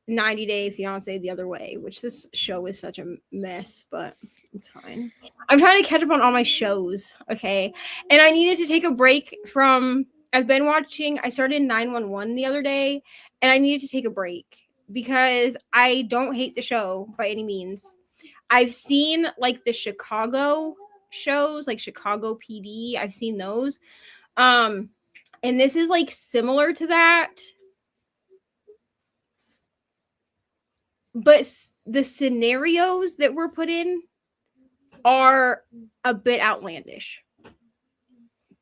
90 Day Fiance the other way, which this show is such a mess, but it's fine. I'm trying to catch up on all my shows, okay? And I needed to take a break from I've been watching, I started 911 the other day, and I needed to take a break because I don't hate the show by any means. I've seen like the Chicago shows, like Chicago PD. I've seen those. And this is like similar to that. But the scenarios that were put in are a bit outlandish.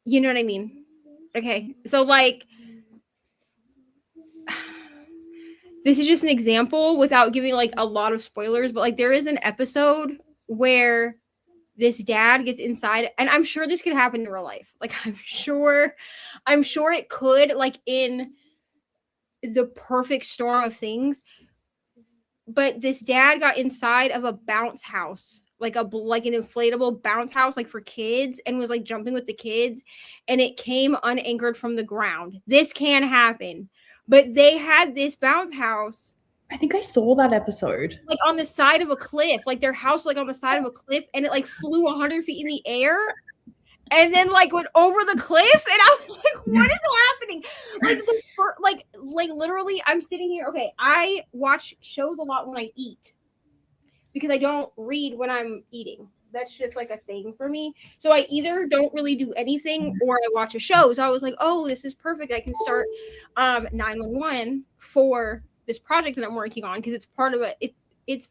You know what I mean? Okay, so like, this is just an example without giving like a lot of spoilers, but like there is an episode where this dad gets inside, and I'm sure this could happen in real life. Like I'm sure it could, like in the perfect storm of things. But this dad got inside of a bounce house, like an inflatable bounce house, like for kids, and was like jumping with the kids, and it came unanchored from the ground. This can happen, but they had this bounce house. I think I saw that episode. Like on the side of a cliff, like their house, like on the side of a cliff, and it like flew 100 feet in the air, and then like went over the cliff, and I was like, "What is happening?" Like literally, I'm sitting here. Okay, I watch shows a lot when I eat because I don't read when I'm eating. That's just like a thing for me. So I either don't really do anything or I watch a show. So I was like, "Oh, this is perfect. I can start 911 for this project that I'm working on because it's part of it's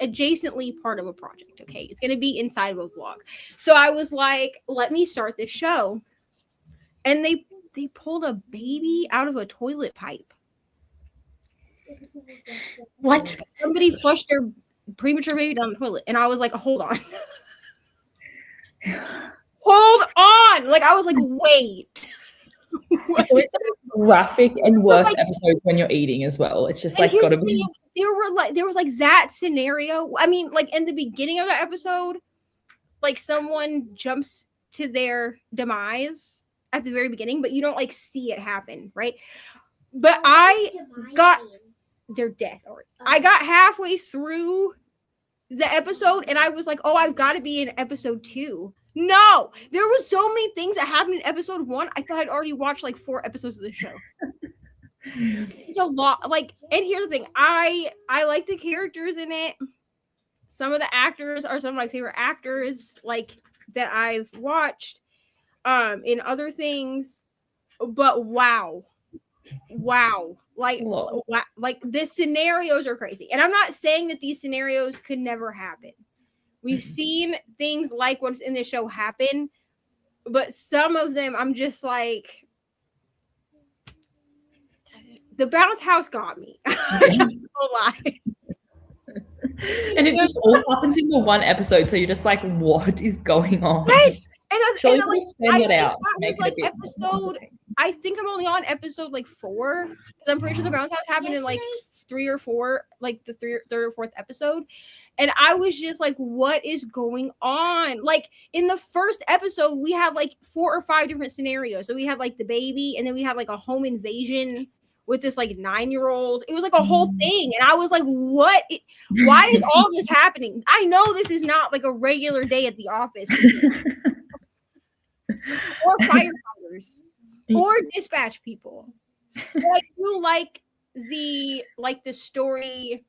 adjacently part of a project. Okay, it's gonna be inside of a vlog." So I was like, "Let me start this show," and they pulled a baby out of a toilet pipe. What? Somebody flushed their premature baby down the toilet, and I was like, "Hold on, hold on!" Like I was like, "Wait." It's always the most graphic and worst episodes when you're eating as well. It's just like gotta be. There was like that scenario. I mean, like in the beginning of the episode, like someone jumps to their demise at the very beginning, but you don't like see it happen, right? But I got their death already. I got halfway through the episode and I was like, "Oh, I've got to be in episode 2." No, there was so many things that happened in episode 1. I thought I'd already watched like 4 episodes of the show. It's a lot. Like, and here's the thing: I like the characters in it. Some of the actors are some of my favorite actors, like that I've watched in other things. But wow, like the scenarios are crazy. And I'm not saying that these scenarios could never happen. We've seen things like what's in the show happen, but some of them I'm just like, the bounce house got me. I don't lie. And it just all happens in the one episode, so you're just like, what is going on? Yes, and like, I think I'm only on episode like 4 because I'm pretty sure the bounce house happened in like 3 or 4, like the third or fourth episode, and I was just like, what is going on? Like in the first episode, we had like 4 or 5 different scenarios. So we had like the baby, and then we had like a home invasion with this like 9-year-old. It was like a whole thing, and I was like, what? Why is all this happening? I know this is not like a regular day at the office. Or firefighters or dispatch people. But I do like the story,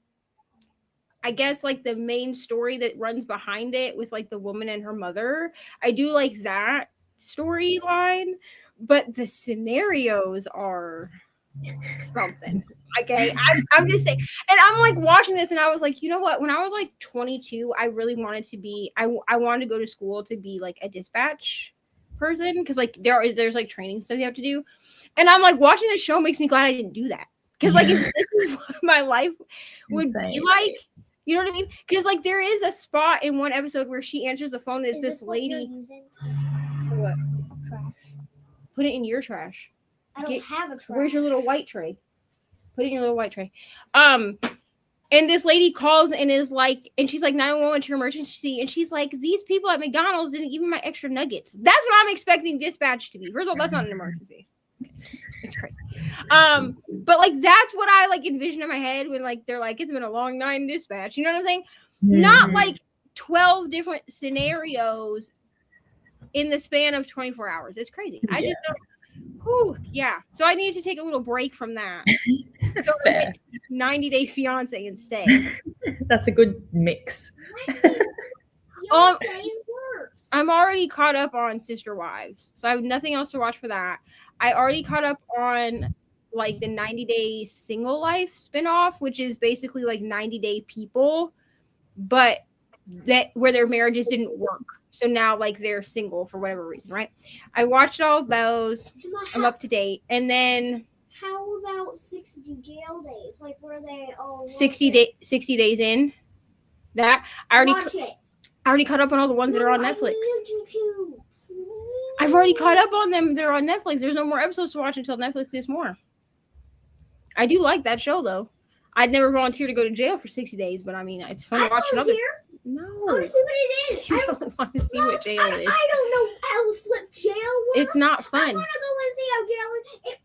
I guess, like the main story that runs behind it with like the woman and her mother. I do like that storyline, but the scenarios are something. Okay, I'm just saying. And I'm like watching this, and I was like, you know what? When I was like 22, I really wanted to be. I wanted to go to school to be like a dispatch person because like there's like training stuff you have to do, and I'm like watching this show makes me glad I didn't do that because like if this is what my life would be like. You know what I mean? Because like there is a spot in one episode where she answers the phone. And it's this lady. What? Trash. Put it in your trash. I don't have a trash. Where's your little white tray? Put it in your little white tray. And this lady calls and is like, and she's like 911 to emergency, and she's like, these people at McDonald's didn't give me my extra nuggets. That's what I'm expecting dispatch to be. First of all, that's not an emergency. It's crazy. But like that's what I like envision in my head when like they're like, it's been a long night in dispatch. You know what I'm saying? Not like 12 different scenarios in the span of 24 hours. It's crazy. I just don't. Whew, yeah. So I needed to take a little break from that. So 90-Day Fiance instead. That's a good mix. I'm already caught up on Sister Wives, so I have nothing else to watch for that. I already caught up on like the 90-Day Single Life spinoff, which is basically like 90-Day People, but that where their marriages didn't work. So now like they're single for whatever reason, right? I watched all of those. I'm up to date. And then how about 60 jail days? Like where they all 60 days in. That I already caught up on all the ones that are on Netflix. I've already caught up on them. They're on Netflix. There's no more episodes to watch until Netflix gets more. I do like that show though. I'd never volunteer to go to jail for 60 days, but I mean, it's fun to watch another. No. I want to see what it is. You don't want to see what jail is. I don't know how to flip jail works. It's not fun. I want to go and see how jail is.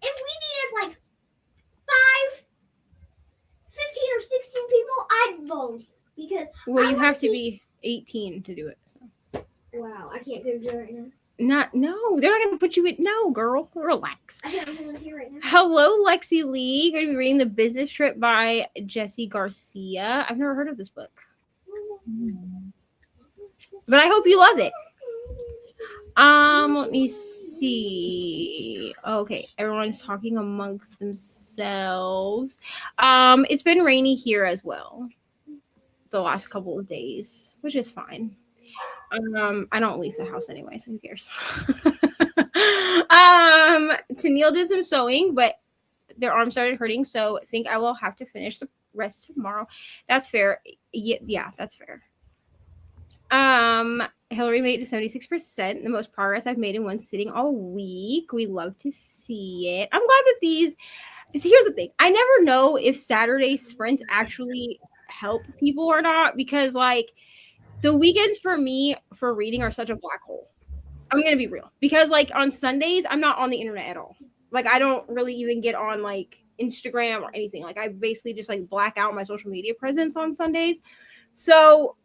If we needed like 5, 15 or 16 people, I'd volunteer. Because well, you have to be 18 to do it. So. Wow, I can't go to jail right now. No, they're not going to put you in. No, girl, relax. I can't volunteer right now. Hello, Lexi Lee. Going to be reading The Business Trip by Jessie Garcia. I've never heard of this book, but I hope you love it. Let me see. Okay, everyone's talking amongst themselves. It's been rainy here as well the last couple of days, which is fine. I don't leave the house anyway, so who cares? Tennille did some sewing, but their arm started hurting, so I think I will have to finish the rest tomorrow. That's fair. Yeah, that's fair. Hillary made it to 76%, the most progress I've made in one sitting all week. We love to see it. I'm glad that these. See, here's the thing. I never know if Saturday sprints actually help people or not, because like the weekends for me for reading are such a black hole. I'm gonna be real, because like on Sundays I'm not on the internet at all. Like I don't really even get on like Instagram or anything. Like I basically just like black out my social media presence on Sundays. So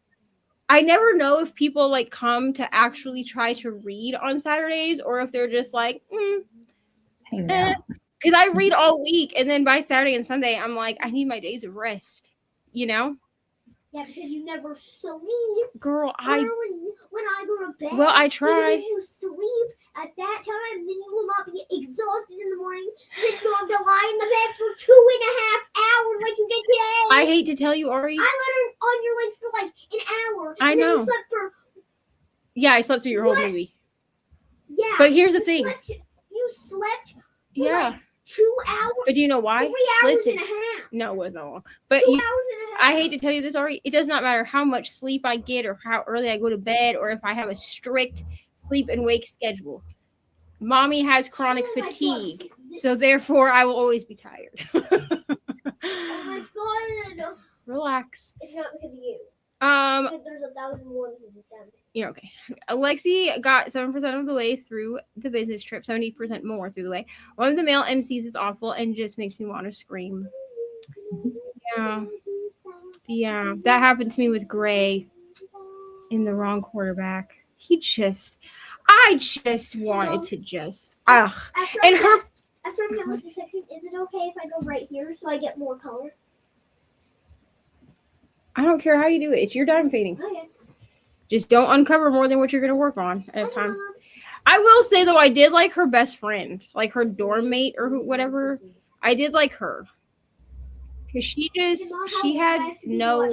I never know if people like come to actually try to read on Saturdays or if they're just like because I read all week, and then by Saturday and Sunday I'm like, I need my days of rest. You know? Yeah, because you never sleep. Girl, early when I go to bed. Well, I try. If you sleep at that time, then you will not be exhausted in the morning. Then you have to lie in the bed for 2.5 hours like you did today. I hate to tell you, Ari. I let her on your legs for like an hour. I know. You slept for... Yeah, I slept through your whole movie. Yeah. But here's the thing. You slept for like 2 hours. But do you know why? 3 hours Listen, and a half. No, it wasn't that long. But 2 hours and a half. I hate to tell you this, Ari. It does not matter how much sleep I get or how early I go to bed or if I have a strict sleep and wake schedule. Mommy has chronic fatigue. So therefore, I will always be tired. Oh my God. Relax. It's not because of you. Because there's 1,000 ones in this damn thing. You're okay. Alexi got 7% of the way through the business trip, 70% more through the way. One of the male MCs is awful and just makes me want to scream. Yeah, that happened to me with Gray in The Wrong Quarterback. I just wanted to just, ugh. And her. After I with the section, is it okay if I go right here so I get more color? I don't care how you do it. It's your dime painting. Okay. Just don't uncover more than what you're going to work on at a time. I will say though, I did like her best friend, like her dorm mate or whatever. I did like her because she had no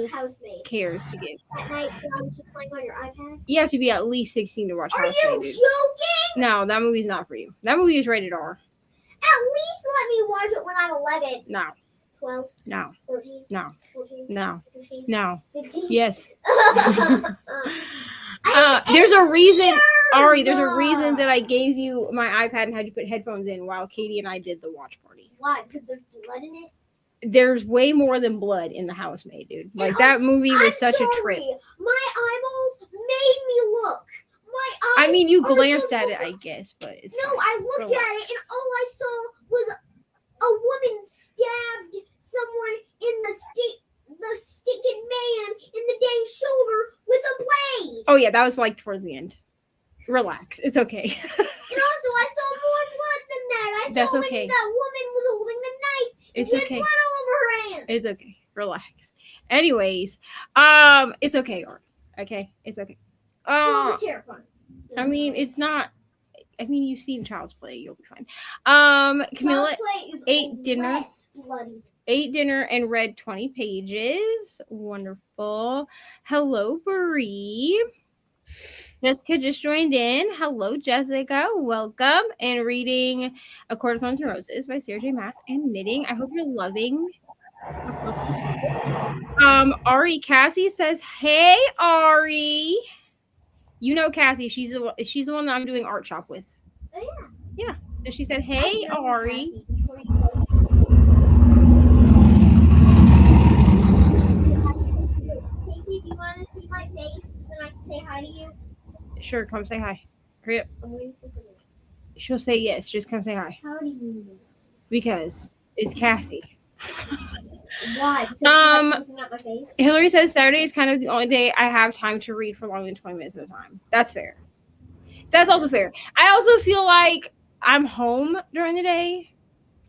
cares to give. At night when I was just playing on your iPad. You have to be at least 16 to watch Are you Housemaid. Dude. joking? No, that movie's not for you. That movie is rated R. At least let me watch it when I'm 11. No, 12, no, 14, no, 14, no, 15, no. 16. Yes. I'm There's a reason, 8 years Ari. There's a old. reason that I gave you my iPad and had you put headphones in while Katie and I did the watch party. Why? Because there's blood in it? There's way more than blood in The Housemaid, dude. Like that movie was such a trip. My eyeballs made me look. My eyes. I mean, you are glanced so at it, full- I guess, but it's No, fine. I looked Relax. at it and all I saw was a woman stabbed someone in the stinking man in the dang shoulder with a blade. Oh yeah, that was like towards the end. Relax, it's okay. And also, I saw more blood than that. I That's saw okay. when that woman was holding the knife. It's She had okay. blood all over her hands. It's okay. Relax. Anyways, it's okay, Art. Okay, it's okay. Well, it was terrifying. I mean, it's not. I mean, you've seen Child's Play. You'll be fine. Camilla Child's Play is ate dinner. less bloody. ate dinner and read 20 pages. Wonderful. Hello, Bree. Jessica just joined in. Hello, Jessica. Welcome. And reading A Court of Thorns and Roses by Sarah J. Maas and knitting. I hope you're loving. Ari Cassie says, "Hey, Ari." You know Cassie. She's the one that I'm doing art shop with. Oh, yeah. Yeah. So she said, "Hey, I've known Ari." Cassie before you go. Casey, do you want to see my face and I can say hi to you? Sure, come say hi. Hurry up. I'm waiting for the She'll say yes. Just come say hi. How do you know? Because it's Cassie. Why? Because you like looking at my face? Hillary says Saturday is kind of the only day I have time to read for longer than 20 minutes at a time. That's fair. That's also fair. I also feel like I'm home during the day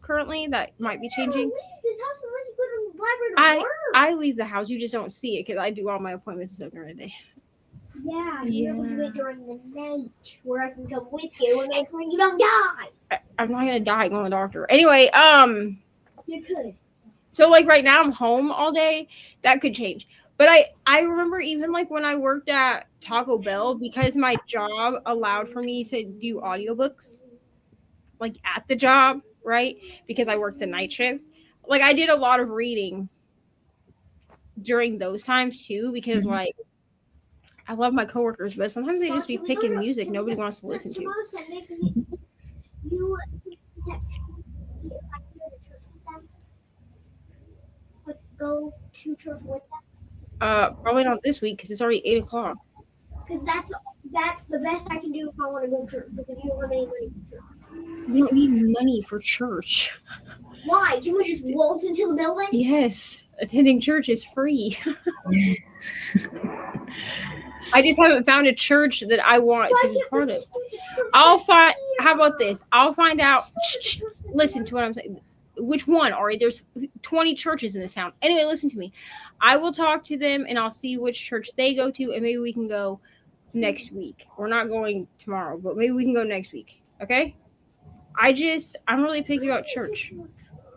currently. That might be changing. Leave this house unless you go to the library to work. I leave the house. You just don't see it because I do all my appointments and stuff during the day. Yeah, Yeah. you do it during the night where I can come with you and make sure you don't die. I'm not gonna die going to the doctor. Anyway, You could. so like right now I'm home all day. That could change. But I remember even like when I worked at Taco Bell, because my job allowed for me to do audiobooks like at the job, right? Because I worked the night shift. Like I did a lot of reading during those times too, because like I love my coworkers, but sometimes they just be picking music nobody wants to listen to. Tomorrow Sunday, can you text me if I can go to church with them? Like go to church with them? Probably not this week because it's already 8:00. Because that's the best I can do if I want to go to church because you don't have any money for church. We don't need money for church. Why? Can we just waltz into the building? Yes, attending church is free. I just haven't found a church that I want Why to be can't we part of. just do the church I'll that's find. here? How about this? I'll find out. Just do the church that's Listen here. to what I'm saying. Which one, Ari? There's 20 churches in this town. Anyway, listen to me. I will talk to them and I'll see which church they go to, and maybe we can go next week. We're not going tomorrow, but maybe we can go next week. Okay? I'm really picky about church.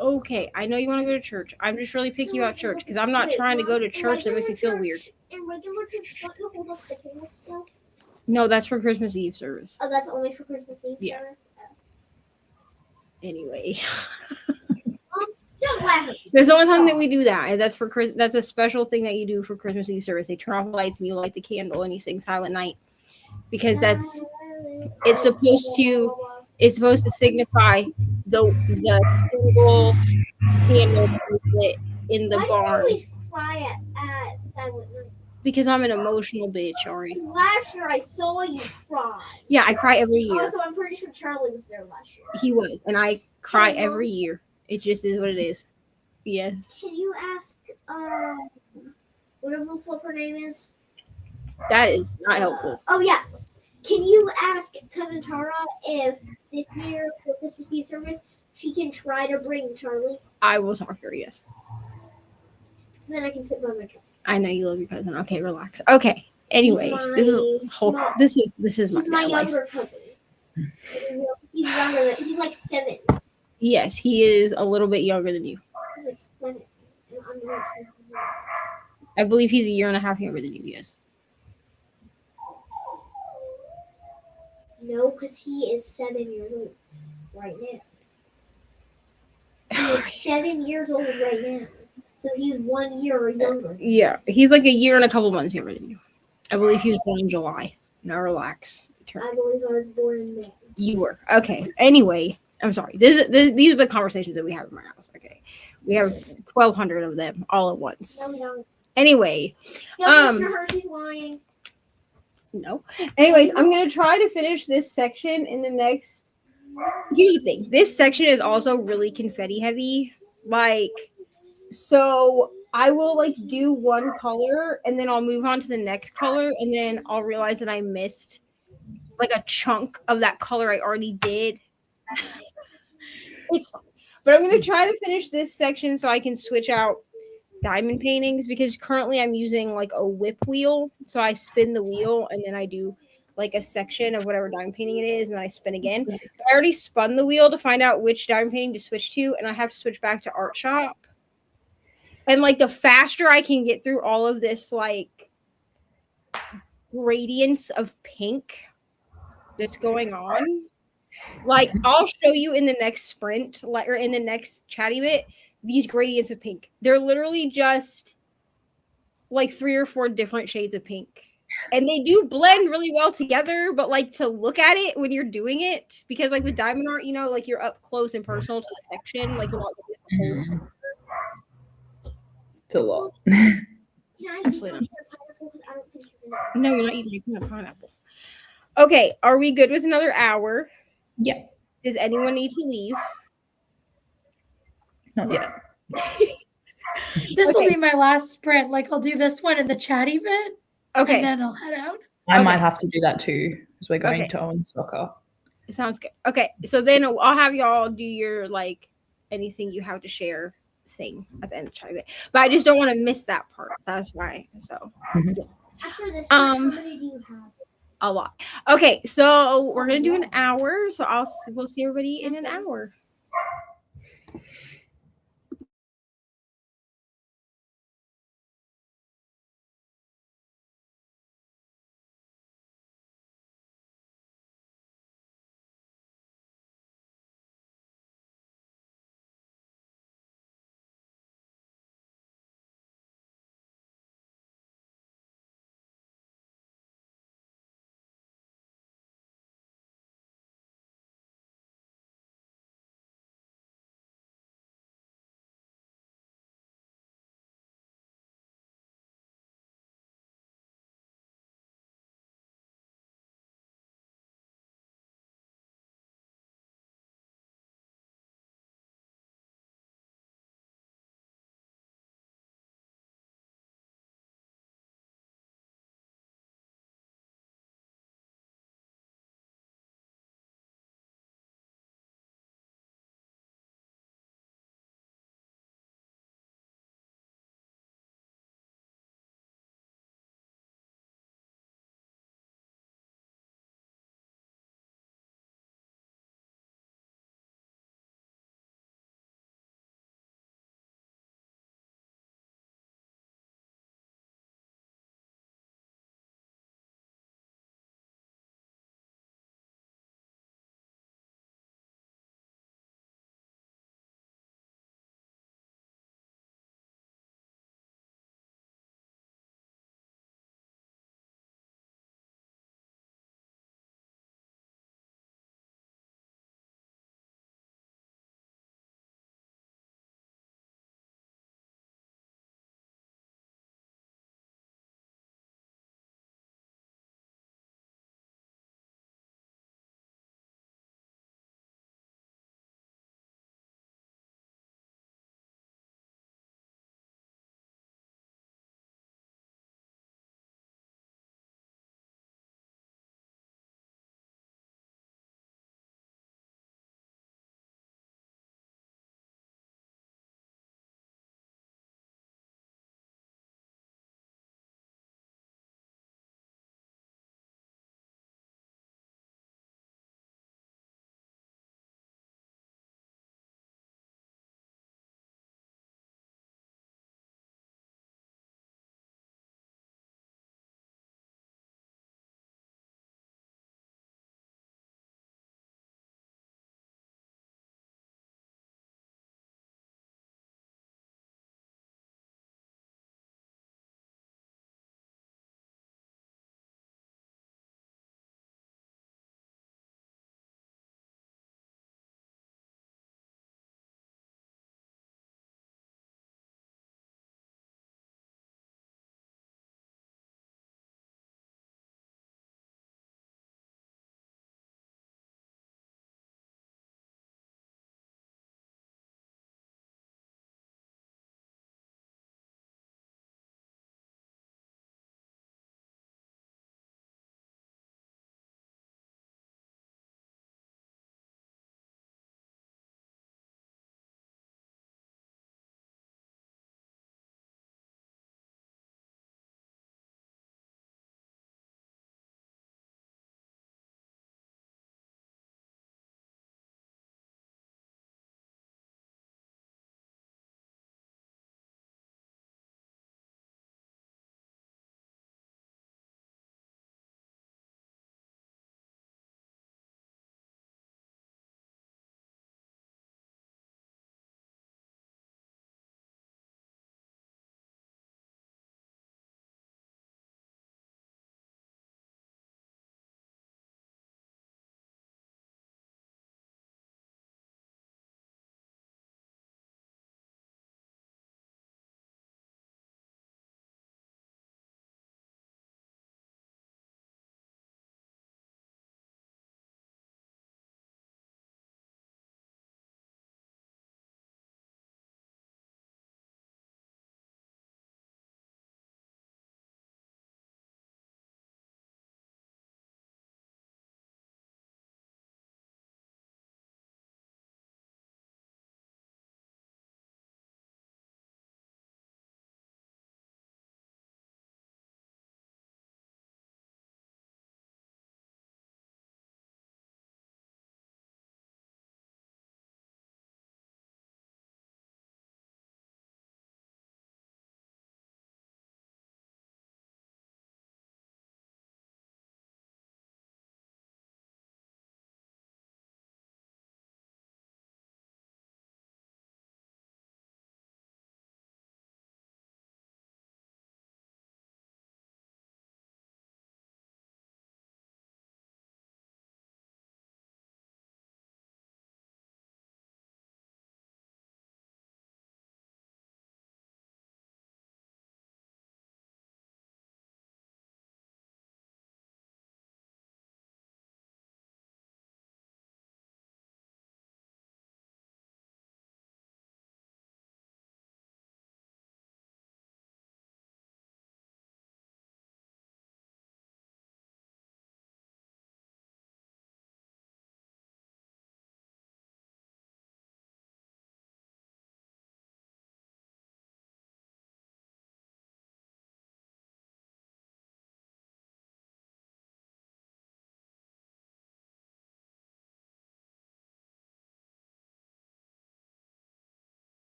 Okay, I know you want to go to church. I'm just really picky about church because I'm not trying to go to church that makes me feel weird. In regular church, don't you hold up the candle still? No, that's for Christmas Eve service. Oh, that's only for Christmas Eve Yeah. service? Anyway, Don't laugh at me. there's the only time that we do that, and that's for Chris. That's a special thing that you do for Christmas Eve service. They turn off the lights and you light the candle and you sing Silent Night because it's supposed to signify the single candle that we lit in the Why barn. do you always cry at Silent Night? Because I'm an emotional bitch, Ari. Because last year I saw you cry. Yeah, I cry every year. Also, I'm pretty sure Charlie was there last year. He was, and I cry Hey, every year. It just is what it is. Yes. Can you ask, whatever the flipper name is? That is not helpful. Oh, yeah. Can you ask Cousin Tara if this year for Christmas Eve service she can try to bring Charlie? I will talk to her, yes. So then I can sit by my cousin. I know you love your cousin. Okay, relax. Okay. Anyway, He's this is my whole small- this is He's my my life. younger cousin. He's younger than, he's like 7. Yes, he is a little bit younger than you. He's like 7. And I'm like, I believe he's a year and a half younger than you. Yes. no, because he is 7 years old right now. He is 7 years old right now. So he's 1 year younger. Yeah, he's like a year and a couple months younger than you. I believe he was born in July. Now relax. I believe I was born in May. You were. Okay. Anyway, I'm sorry. These are the conversations that we have in my house. Okay. We have 1,200 of them all at once. No, we don't. Anyway. Mr. Hershey's lying. No. Anyways, I'm going to try to finish this section in the next. Here's the thing. This section is also really confetti heavy. Like, so I will like do one color and then I'll move on to the next color and then I'll realize that I missed like a chunk of that color I already did. It's fine. But I'm going to try to finish this section so I can switch out diamond paintings because currently I'm using like a whip wheel. So I spin the wheel and then I do like a section of whatever diamond painting it is and I spin again. But I already spun the wheel to find out which diamond painting to switch to and I have to switch back to art shop. And like the faster I can get through all of this like gradients of pink that's going on, like I'll show you in the next sprint, like or in the next chatty bit, these gradients of pink. They're literally just like 3 or 4 different shades of pink. And they do blend really well together, but like to look at it when you're doing it, because like with diamond art, you know, like you're up close and personal to the section, like you're not looking at the whole. It's a lot. Absolutely not. No, you're not eating a pineapple. Okay, are we good with another hour? Yeah. Does anyone need to leave? Not yet. This will be my last sprint. Like I'll do this one in the chatty bit. Okay. And then I'll head out. I might have to do that too because we're going Okay. to own soccer. Sounds good. Okay, so then I'll have y'all do your like anything you have to share thing at the end of chatty bit. But I just don't want to miss that part. That's why. So Mhm. After this, how many do you have? a lot. Okay, so we're gonna do an hour. So we'll see everybody in an hour.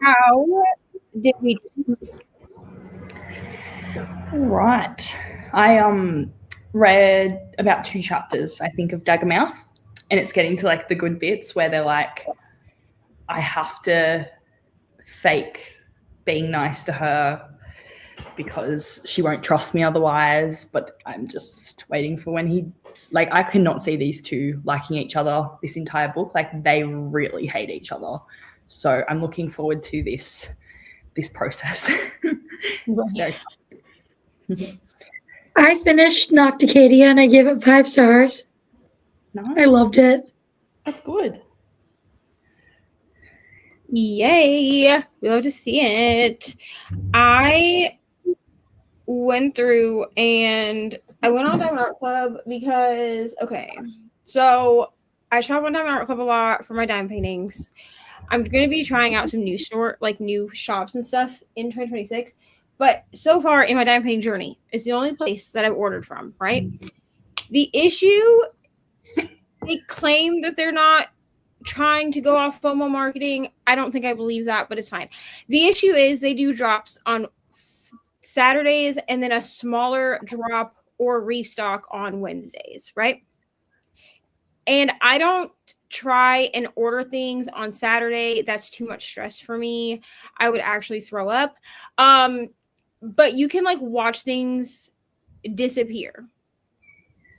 how did we do? All right. I read about 2 chapters, I think, of Daggermouth, and it's getting to like the good bits where they're like, I have to fake being nice to her because she won't trust me otherwise. But I'm just waiting for when he, like, I cannot see these two liking each other this entire book. Like, they really hate each other. So I'm looking forward to this process. It's very fun. I finished Nocticadia and I gave it 5 stars. Nice. I loved it. That's good. Yay! We love to see it. I went through and I went on Diamond Art Club because, okay, so I shop on Diamond Art Club a lot for my dime paintings. I'm going to be trying out some new shops and stuff in 2026. But so far in my dime painting journey, it's the only place that I've ordered from, right? The issue, they claim that they're not trying to go off FOMO marketing. I don't think I believe that, but it's fine. The issue is they do drops on Saturdays and then a smaller drop or restock on Wednesdays, right? And I don't try and order things on Saturday. That's too much stress for me. I would actually throw up. But you can like watch things disappear.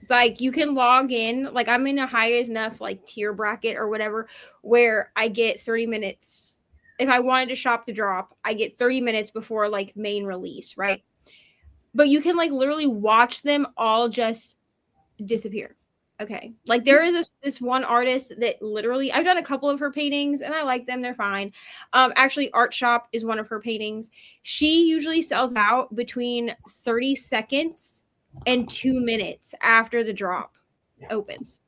Like you can log in, like I'm in a high enough like tier bracket or whatever where I get 30 minutes. If I wanted to shop the drop, I get 30 minutes before like main release, right? But you can like literally watch them all just disappear. Okay. Like there is this one artist that literally, I've done a couple of her paintings and I like them. They're fine. Actually, Art Shop is one of her paintings. She usually sells out between 30 seconds and 2 minutes after the drop opens.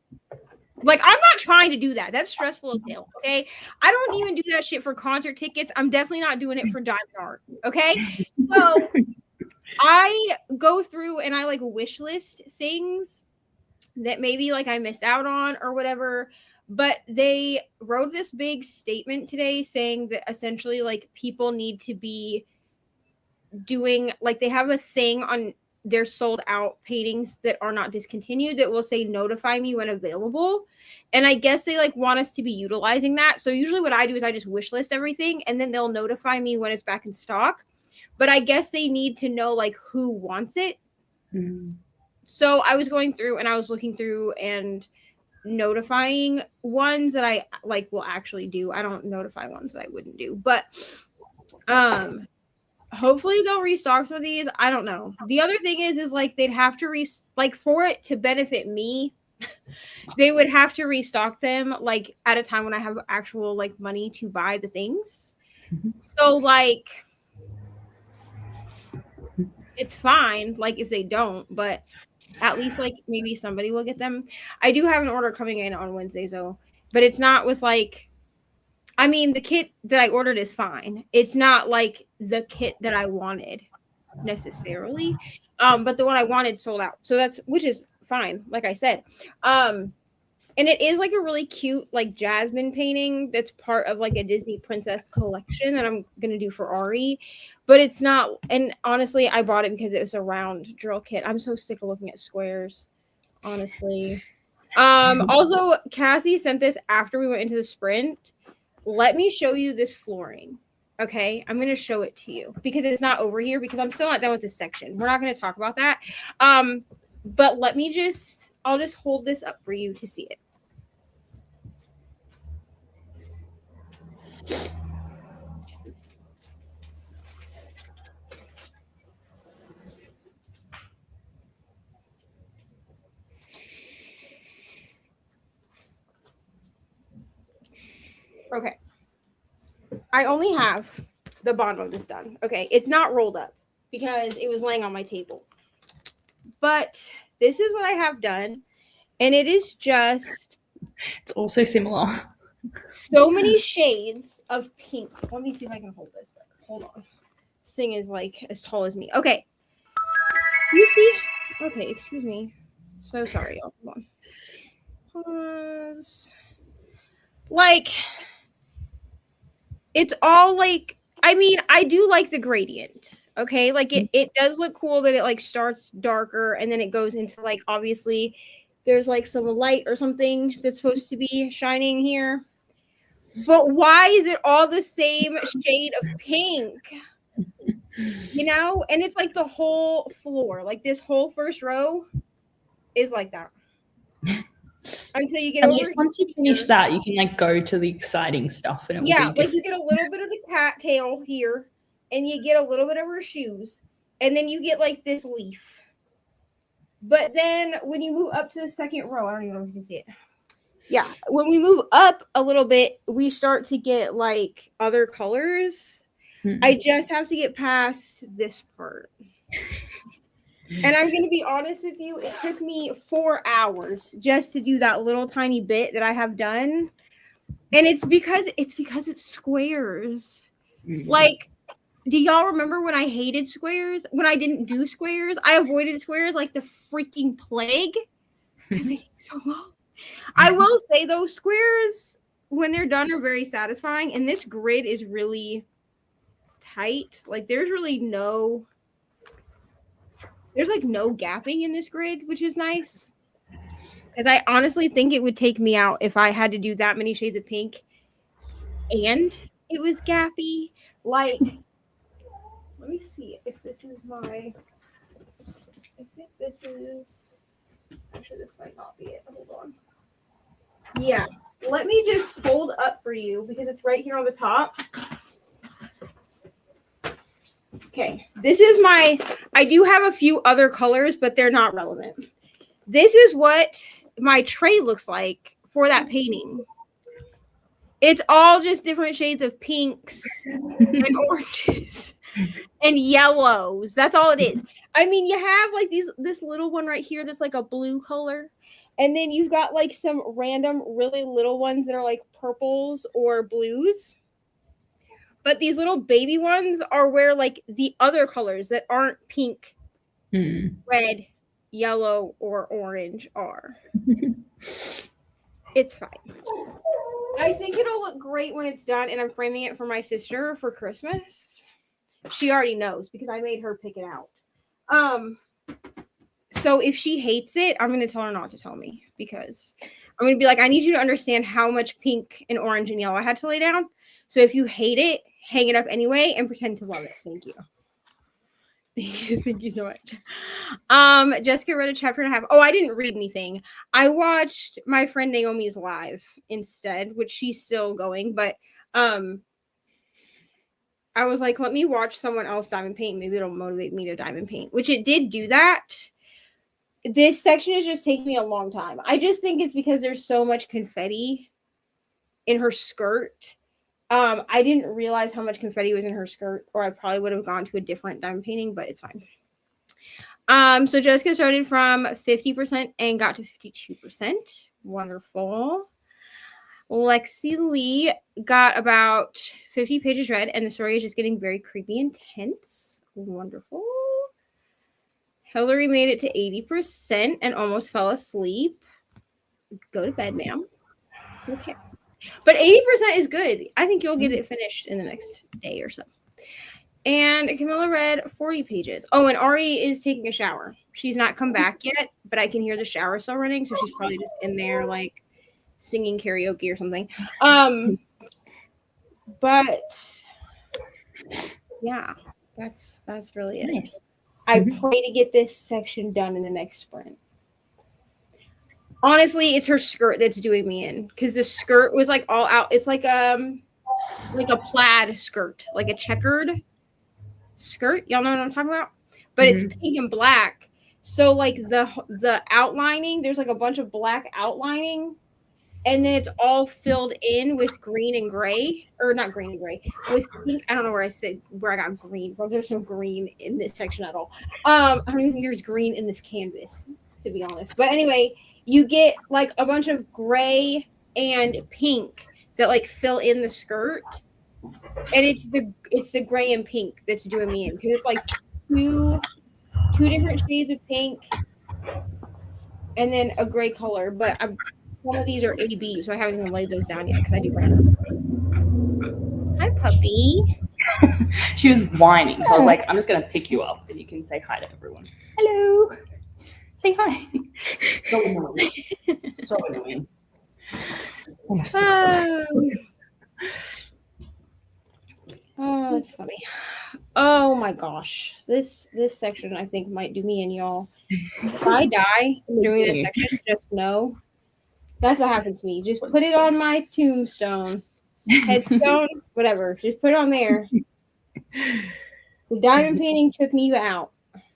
Like, I'm not trying to do that. That's stressful as hell. Okay. I don't even do that shit for concert tickets. I'm definitely not doing it for diamond art. Okay. So I go through and I like wish list things that maybe like I missed out on or whatever, but they wrote this big statement today saying that essentially like people need to be doing, like they have a thing on their sold out paintings that are not discontinued that will say notify me when available. And I guess they like want us to be utilizing that. So usually what I do is I just wish list everything and then they'll notify me when it's back in stock. But I guess they need to know like who wants it. Mm-hmm. So I was going through and I was looking through and notifying ones that I like will actually do. I don't notify ones that I wouldn't do, but hopefully they'll restock some of these. I don't know. The other thing is like they'd have to like for it to benefit me, they would have to restock them like at a time when I have actual like money to buy the things. Mm-hmm. So like it's fine like if they don't, but at least like maybe somebody will get them. I do have an order coming in on Wednesdays though, but it's not with like, I mean, the kit that I ordered is fine. It's not like the kit that I wanted necessarily. But the one I wanted sold out. So which is fine. Like I said, and it is like a really cute, like jasmine painting. That's part of like a Disney princess collection that I'm going to do for Ari, but it's not. And honestly, I bought it because it was a round drill kit. I'm so sick of looking at squares, honestly. Also Cassie sent this after we went into the sprint. Let me show you this flooring. Okay. I'm going to show it to you because it's not over here because I'm still not done with this section. We're not going to talk about that. But I'll just hold this up for you to see it. Okay. I only have the bottom of this done. Okay. It's not rolled up because it was laying on my table. But this is what I have done. And it is just... It's also similar. So many shades of pink. Let me see if I can hold this. Hold on. This thing is like as tall as me. Okay. You see? Okay, excuse me. So sorry, y'all. Hold on. Pause. Like, it's all like, I mean, I do like the gradient. Okay, like it does look cool that it like starts darker and then it goes into like, obviously there's like some light or something that's supposed to be shining here. But why is it all the same shade of pink? You know, and it's like the whole floor, like this whole first row is like that. Until you get At over least once you finish that, you can like go to the exciting stuff, and it will be like different. you get a little bit of the cat tail here, and you get a little bit of her shoes, and then you get like this leaf. But then when you move up to the second row, I don't even know if you can see it. Yeah, when we move up a little bit, we start to get like other colors. I just have to get past this part. And I'm going to be honest with you, it took me 4 hours just to do that little tiny bit that I have done. And it's because it's squares. Like, do y'all remember when I hated squares? When I didn't do squares? I avoided squares like the freaking plague because they take so long. I will say those squares, when they're done, are very satisfying. And this grid is really tight. Like there's no gapping in this grid, which is nice. Because I honestly think it would take me out if I had to do that many shades of pink and it was gappy. Like, let me see if this is my, I think this is, actually this might not be it. Hold on. Yeah, let me just hold up for you because it's right here on the top. Okay, this is my, I do have a few other colors, but they're not relevant. This is what my tray looks like for that painting. It's all just different shades of pinks and oranges and yellows. That's all it is. I mean, you have like this little one right here that's like a blue color. And then you've got like some random really little ones that are like purples or blues. But these little baby ones are where like the other colors that aren't pink, red, yellow, or orange are. It's fine. I think it'll look great when it's done, and I'm framing it for my sister for Christmas. She already knows because I made her pick it out. So if she hates it, I'm going to tell her not to tell me because I'm going to be like, I need you to understand how much pink and orange and yellow I had to lay down. So if you hate it, hang it up anyway and pretend to love it. Thank you. Thank you so much. Jessica read a chapter and a half. Oh, I didn't read anything. I watched my friend Naomi's live instead, which she's still going, but I was like, let me watch someone else diamond paint. Maybe it'll motivate me to diamond paint, which it did do that. This section is just taking me a long time. I just think it's because there's so much confetti in her skirt. I didn't realize how much confetti was in her skirt, or I probably would have gone to a different diamond painting, but it's fine. So Jessica started from 50% and got to 52%. Wonderful. Lexi Lee got about 50 pages read, and the story is just getting very creepy and tense. Wonderful. Hillary made it to 80% and almost fell asleep. Go to bed, ma'am. Okay. But 80% is good. I think you'll get it finished in the next day or so. And Camilla read 40 pages. Oh, and Ari is taking a shower. She's not come back yet, but I can hear the shower still running, so she's probably just in there like singing karaoke or something. But yeah, that's really it. Nice. I pray to get this section done in the next sprint. Honestly, it's her skirt that's doing me in because the skirt was like all out. It's like a plaid skirt, like a checkered skirt. Y'all know what I'm talking about? But it's pink and black. So like the outlining, there's like a bunch of black outlining, and then it's all filled in with green and gray, or not green and gray, with pink. I don't know where I got green. Well, there's no green in this section at all. I don't even think there's green in this canvas, to be honest. But anyway, you get like a bunch of gray and pink that like fill in the skirt, and it's the gray and pink that's doing me in because it's like two different shades of pink and then a gray color. But some of these are AB, so I haven't even laid those down yet because I do random. Hi, puppy. She was whining, so I was like, I'm just gonna pick you up and you can say hi to everyone. Hello. Say hi. So annoying. So annoying. Oh, that's funny. Oh my gosh. This section I think might do me and y'all. If I die during this section, just know that's what happens to me. Just put it on my tombstone, headstone, whatever. Just put it on there. The diamond painting took me out.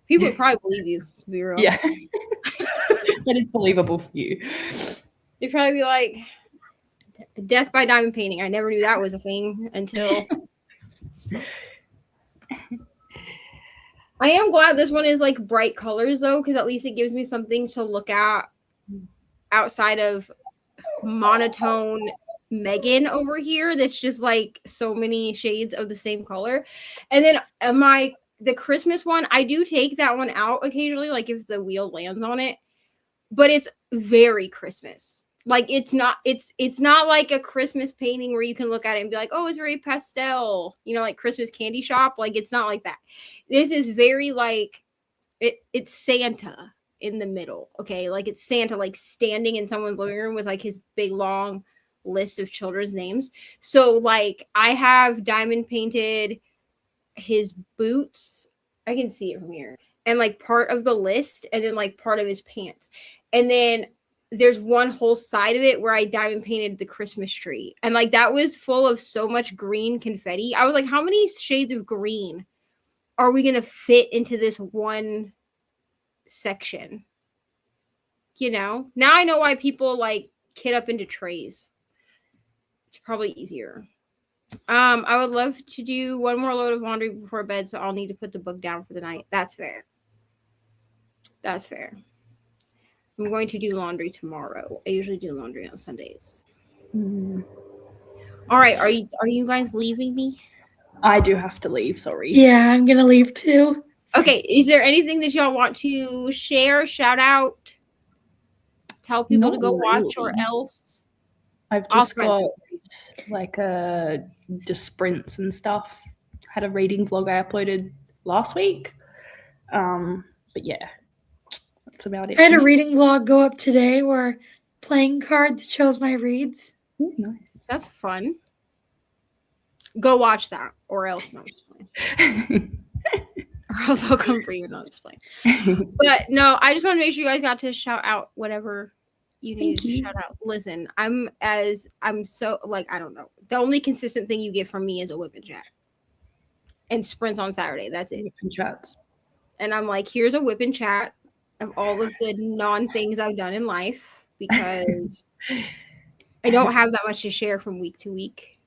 People would probably believe you, to be real. Yeah. That is believable for you. They'd probably be like, death by diamond painting. I never knew that was a thing until. I am glad this one is like bright colors though, because at least it gives me something to look at outside of monotone Megan over here. That's just like so many shades of the same color. And then the Christmas one, I do take that one out occasionally, like if the wheel lands on it, but it's very Christmas. Like it's not like a Christmas painting where you can look at it and be like, oh, it's very pastel, like Christmas candy shop. Like it's not like that. This is very like it's Santa in the middle. Okay. Like it's Santa like standing in someone's living room with like his big long list of children's names. So like I have diamond painted his boots. I can see it from here. And like part of the list and then like part of his pants. And then there's one whole side of it where I diamond painted the Christmas tree. And like that was full of so much green confetti. I was like, how many shades of green are we going to fit into this one section? Now I know why people like kit up into trays. It's probably easier. I would love to do one more load of laundry before bed, so I'll need to put the book down for the night. That's fair. I'm going to do laundry tomorrow. I usually do laundry on Sundays. All right, are you guys leaving me? I do have to leave, sorry. Yeah, I'm gonna leave too. Okay, is there anything that y'all want to share, shout out, tell people to go watch or else? I've just got like just sprints and stuff. Had a reading vlog I uploaded last week. But yeah, that's about it. I had a reading vlog go up today where playing cards chose my reads. Ooh, nice. That's fun. Go watch that, or else no, it's fine. Or else I'll come for you. No, it's fine. But no, I just want to make sure you guys got to shout out whatever you need to shout out. Listen, I'm so like I don't know. The only consistent thing you get from me is a whip and chat and sprints on Saturday. That's it. Whip and chats. And I'm like, here's a whip and chat of all of the non-things I've done in life because I don't have that much to share from week to week.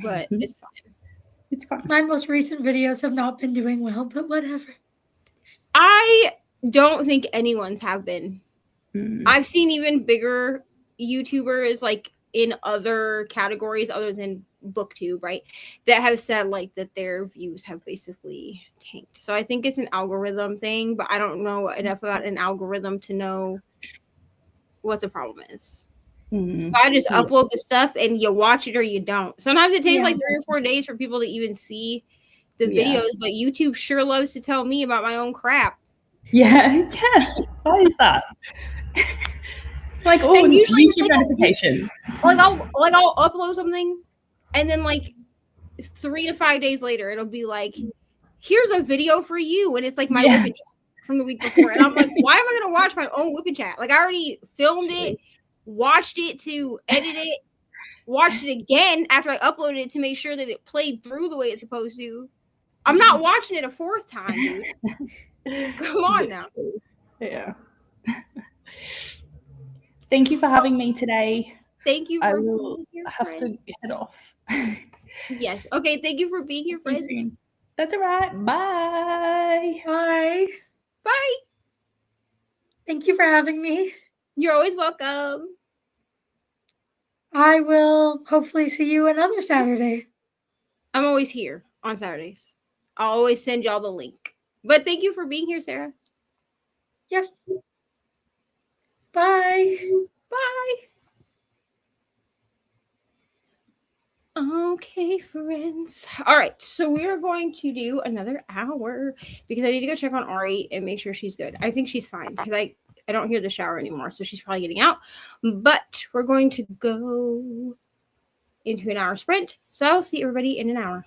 But it's fine. It's fine. My most recent videos have not been doing well, but whatever. I don't think anyone's have been. I've seen even bigger YouTubers like in other categories other than BookTube, right? That have said like that their views have basically tanked. So I think it's an algorithm thing, but I don't know enough about an algorithm to know what the problem is. So I just upload the stuff and you watch it or you don't. Sometimes it takes like 3 or 4 days for people to even see the videos, but YouTube sure loves to tell me about my own crap. Yeah. Why is that? Like, oh, usually YouTube notification. Like I'll upload something, and then like 3 to 5 days later, it'll be like, "Here's a video for you," and it's like my whipping chat from the week before, and I'm like, "Why am I gonna watch my own whipping chat? Like I already filmed it, watched it to edit it, watched it again after I uploaded it to make sure that it played through the way it's supposed to. I'm not watching it a 4th time, dude. Come on now." Yeah. Thank you for having me today. Thank you for I will being here, have friend. to head off. Yes. Okay. Thank you for being here, friends. That's all right. Bye. Bye. Bye. Thank you for having me. You're always welcome. I will hopefully see you another Saturday. I'm always here on Saturdays. I'll always send y'all the link. But thank you for being here, Sarah. Yes. Bye. Bye. Okay, friends. All right, so we are going to do another hour because I need to go check on Ari and make sure she's good. I think she's fine because I don't hear the shower anymore, so she's probably getting out. But we're going to go into an hour sprint. So I'll see everybody in an hour.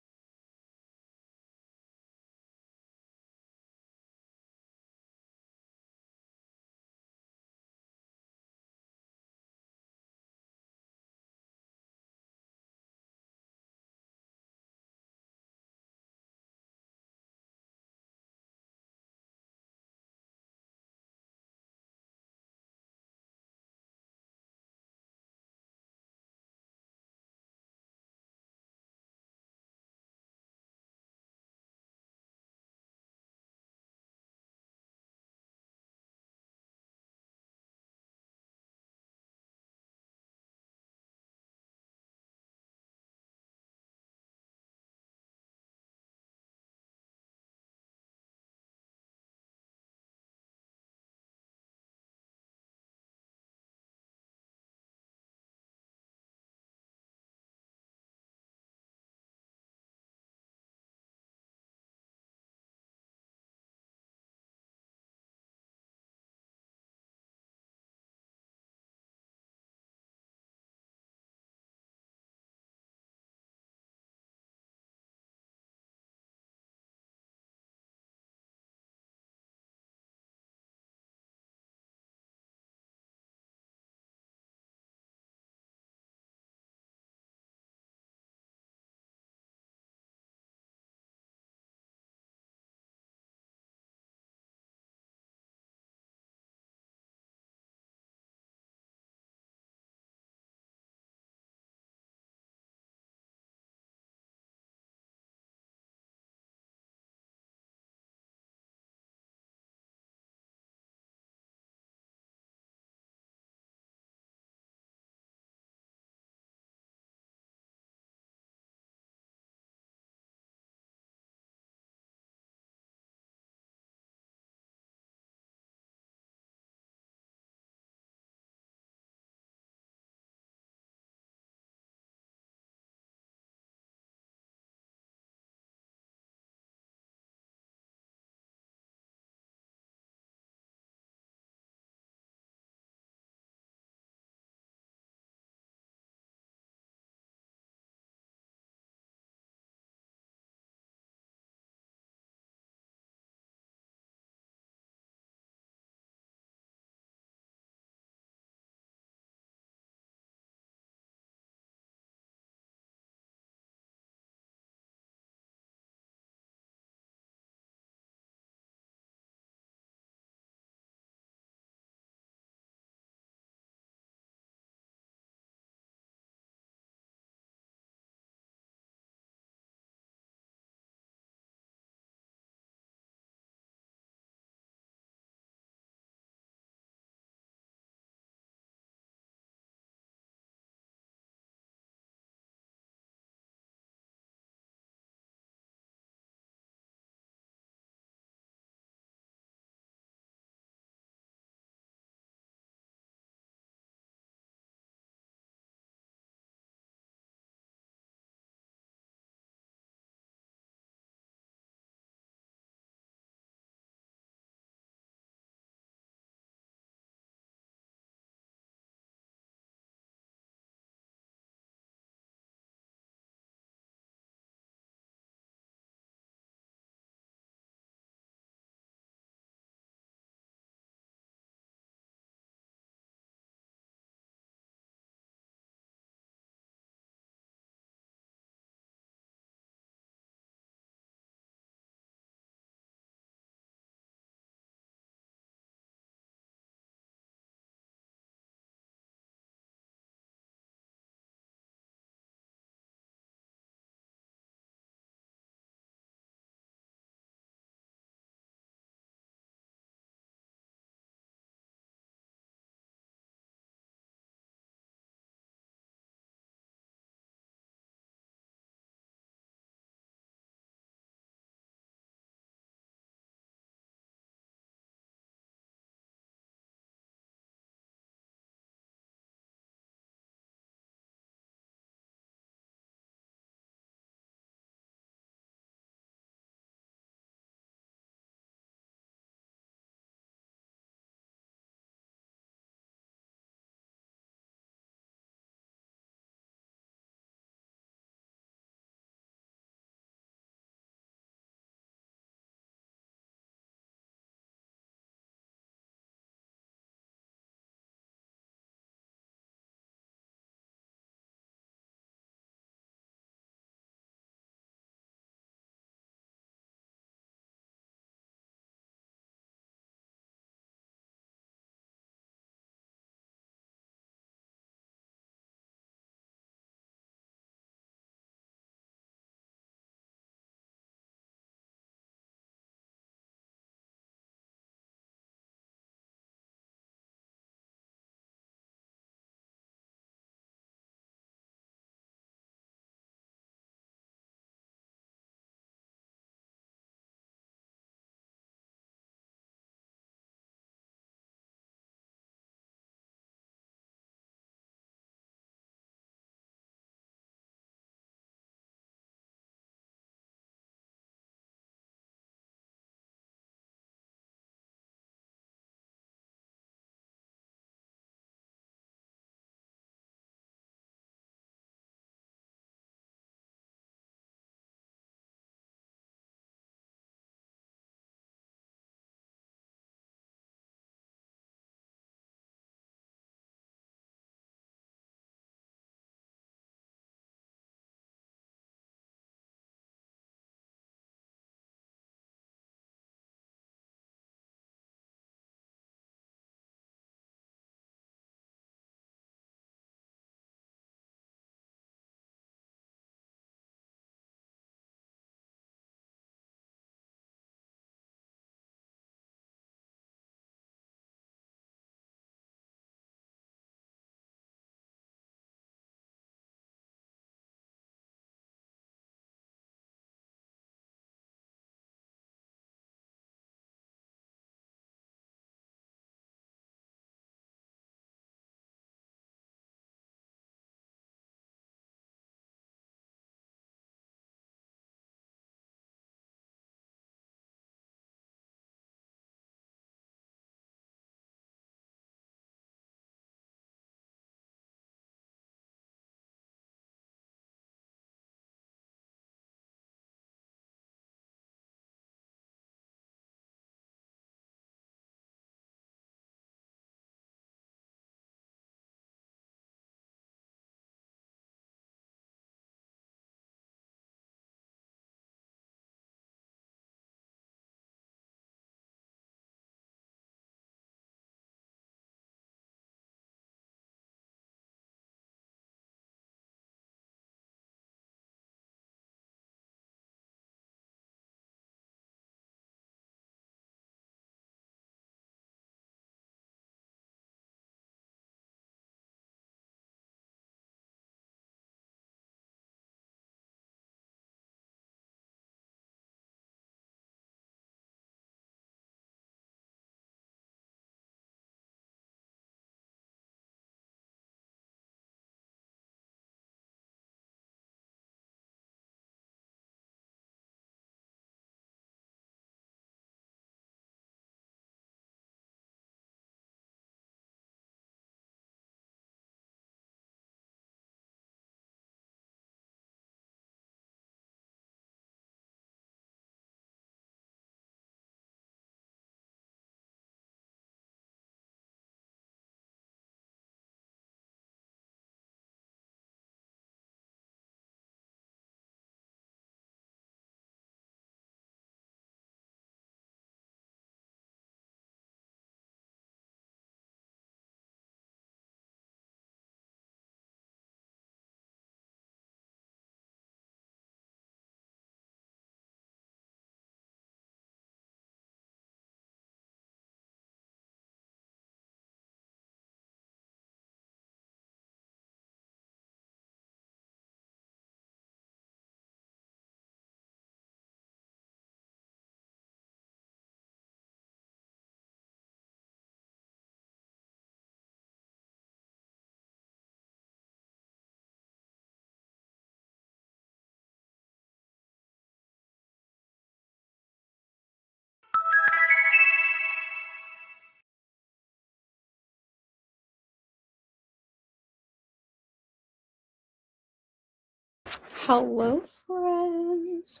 Hello, friends.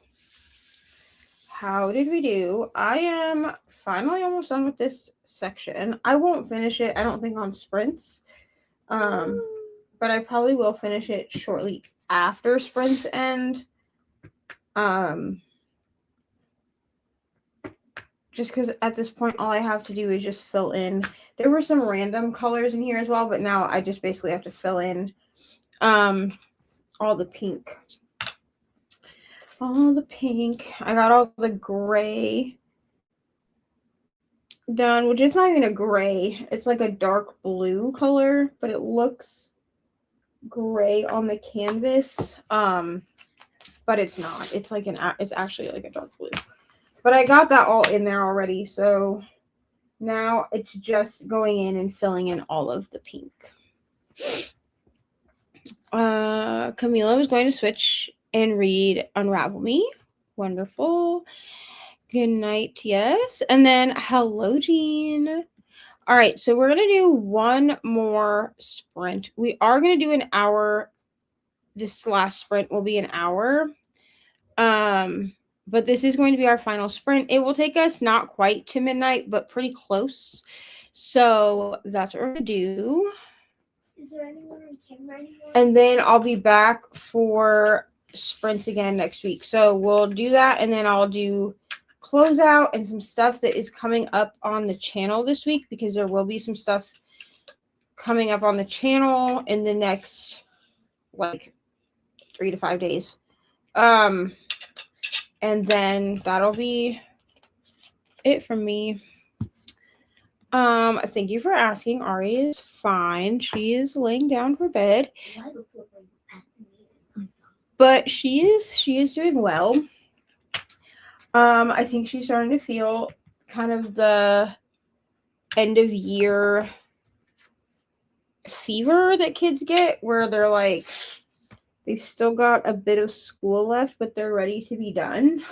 How did we do? I am finally almost done with this section. I won't finish it, I don't think, on sprints. But I probably will finish it shortly after sprints end. Just because at this point, all I have to do is just fill in. There were some random colors in here as well, but now I just basically have to fill in all the pink. All the pink. I got all the gray done, which is not even a gray. It's like a dark blue color, but it looks gray on the canvas. But it's not. It's like it's actually like a dark blue. But I got that all in there already, so now it's just going in and filling in all of the pink. Camila was going to switch and read Unravel Me. Wonderful. Good night, yes. And then hello, Jean. All right, so we're going to do one more sprint. We are going to do an hour. This last sprint will be an hour. But this is going to be our final sprint. It will take us not quite to midnight, but pretty close. So that's what we're going to do. Is there anyone on camera anymore? And then I'll be back for sprints again next week. So we'll do that, and then I'll do closeout and some stuff that is coming up on the channel this week, because there will be some stuff coming up on the channel in the next like 3 to 5 days. And then that'll be it from me. Thank you for asking. Ari is fine. She is laying down for bed. But she is doing well. I think she's starting to feel kind of the end of year fever that kids get, where they're like, they've still got a bit of school left, but they're ready to be done.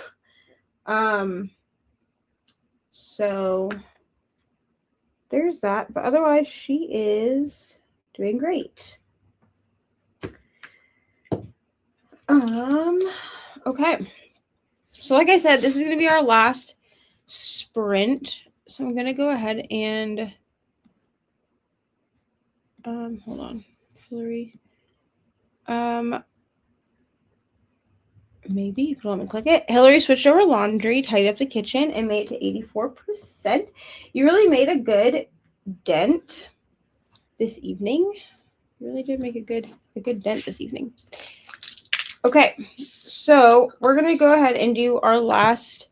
So there's that. But otherwise, she is doing great. Okay. So like I said, this is going to be our last sprint. So I'm going to go ahead and hold on. Hillary. Maybe. Let me click it. Hillary switched over laundry, tidied up the kitchen, and made it to 84%. You really made a good dent this evening. You really did make a good dent this evening. Okay, so we're going to go ahead and do our last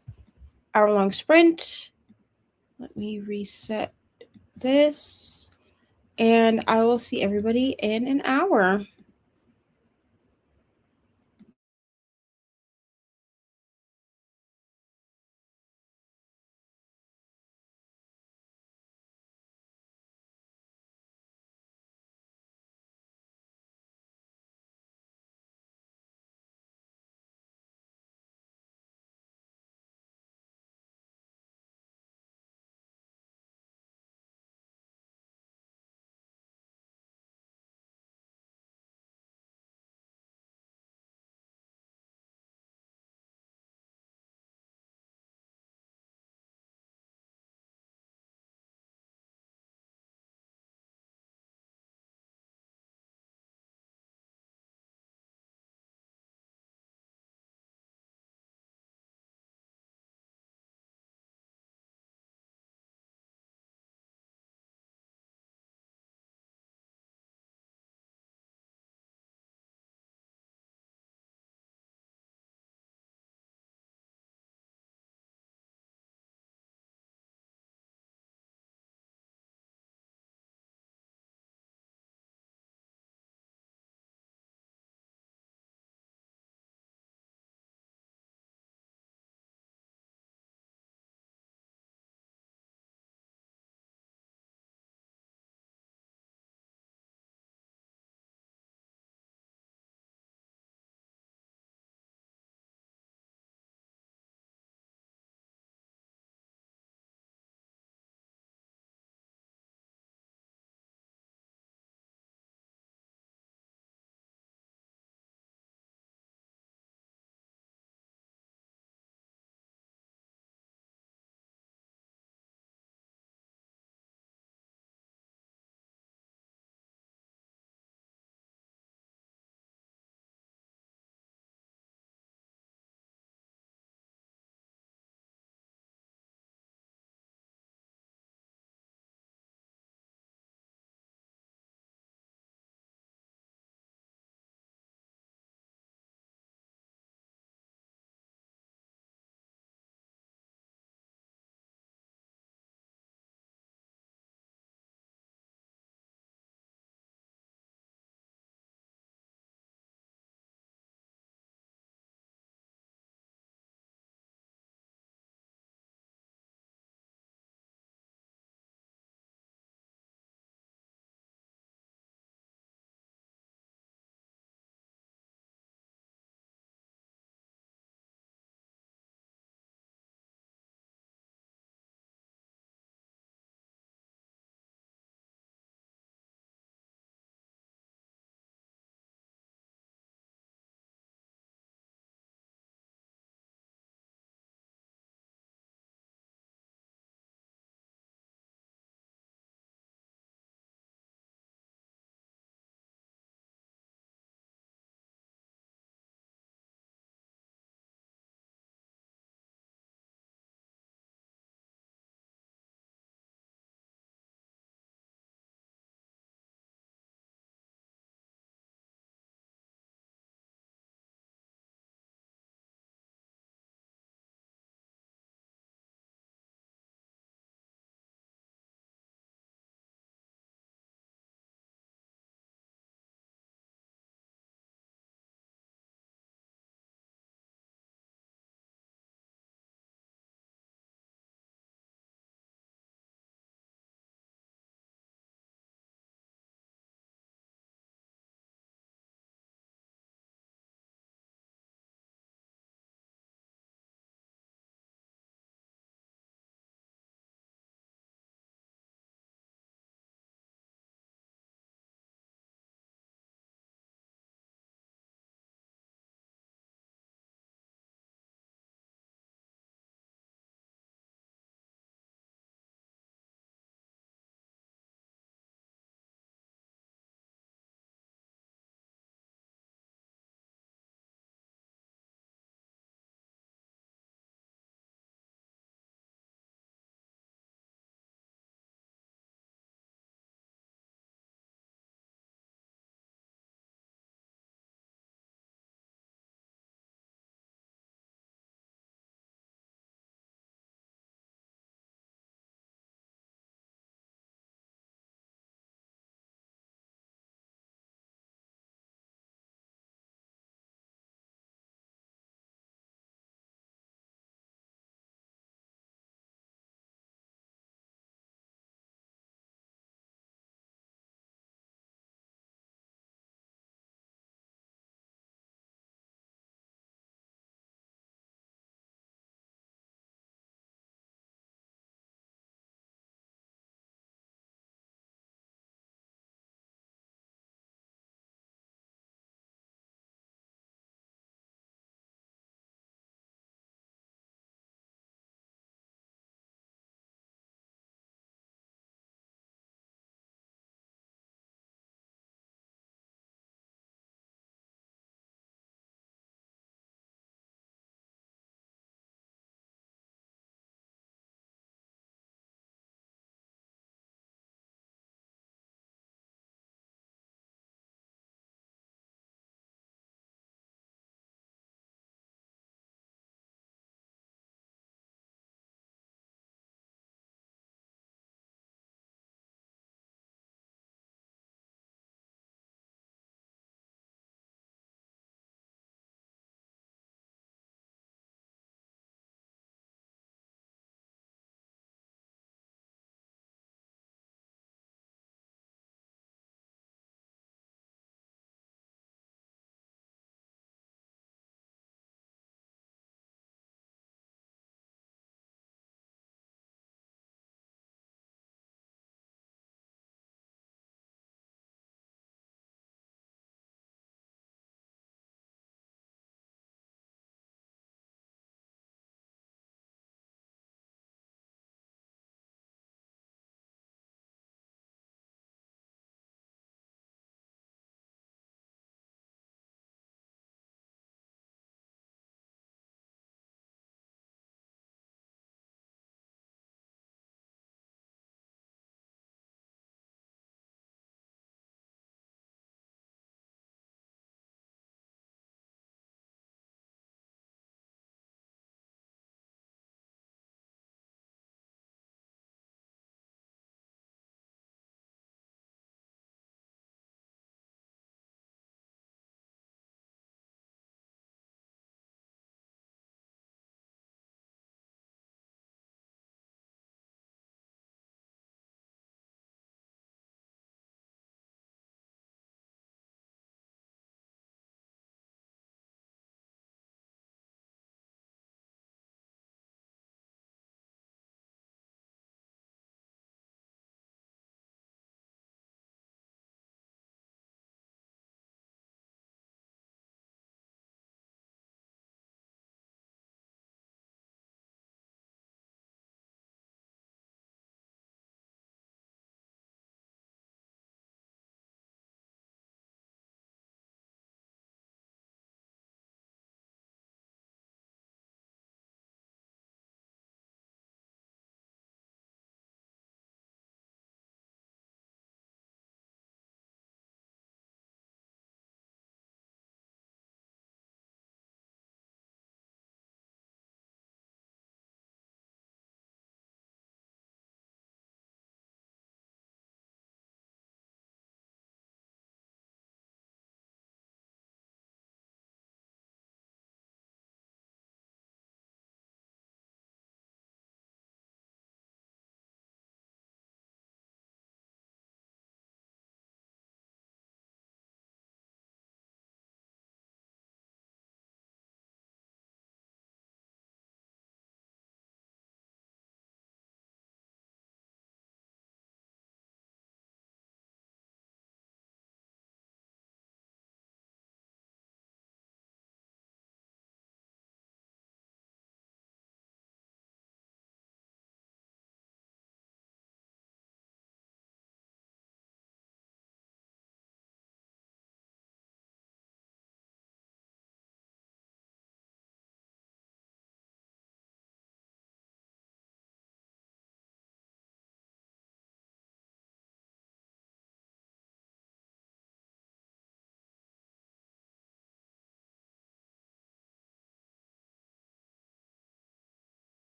hour-long sprint. Let me reset this, and I will see everybody in an hour.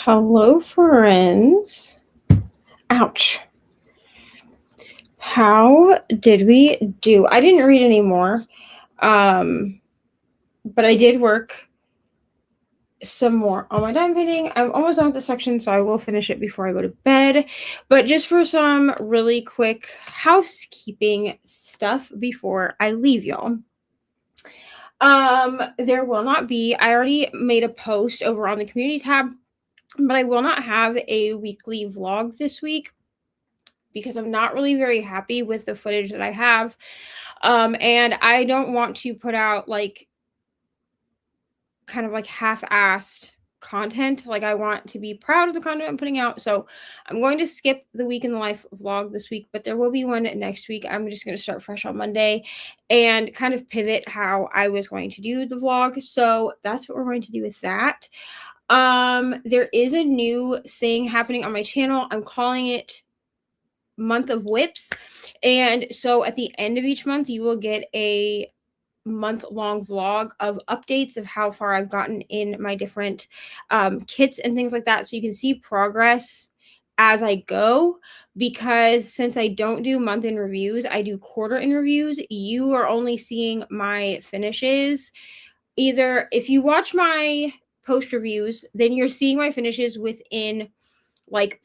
Hello, friends. Ouch. How did we do? I didn't read anymore, but I did work some more on my diamond painting. I'm almost done with the section, so I will finish it before I go to bed. But just for some really quick housekeeping stuff before I leave y'all. There will not be, I already made a post over on the community tab, but I will not have a weekly vlog this week because I'm not really very happy with the footage that I have. And I don't want to put out like kind of like half-assed content. Like I want to be proud of the content I'm putting out. So I'm going to skip the week in the life vlog this week, but there will be one next week. I'm just going to start fresh on Monday and kind of pivot how I was going to do the vlog. So that's what we're going to do with that. There is a new thing happening on my channel. I'm calling it Month of Whips. And so at the end of each month, you will get a month-long vlog of updates of how far I've gotten in my different kits and things like that. So you can see progress as I go, because since I don't do month-in reviews, I do quarter-in reviews. You are only seeing my finishes. Either if you watch my post reviews, then you're seeing my finishes within like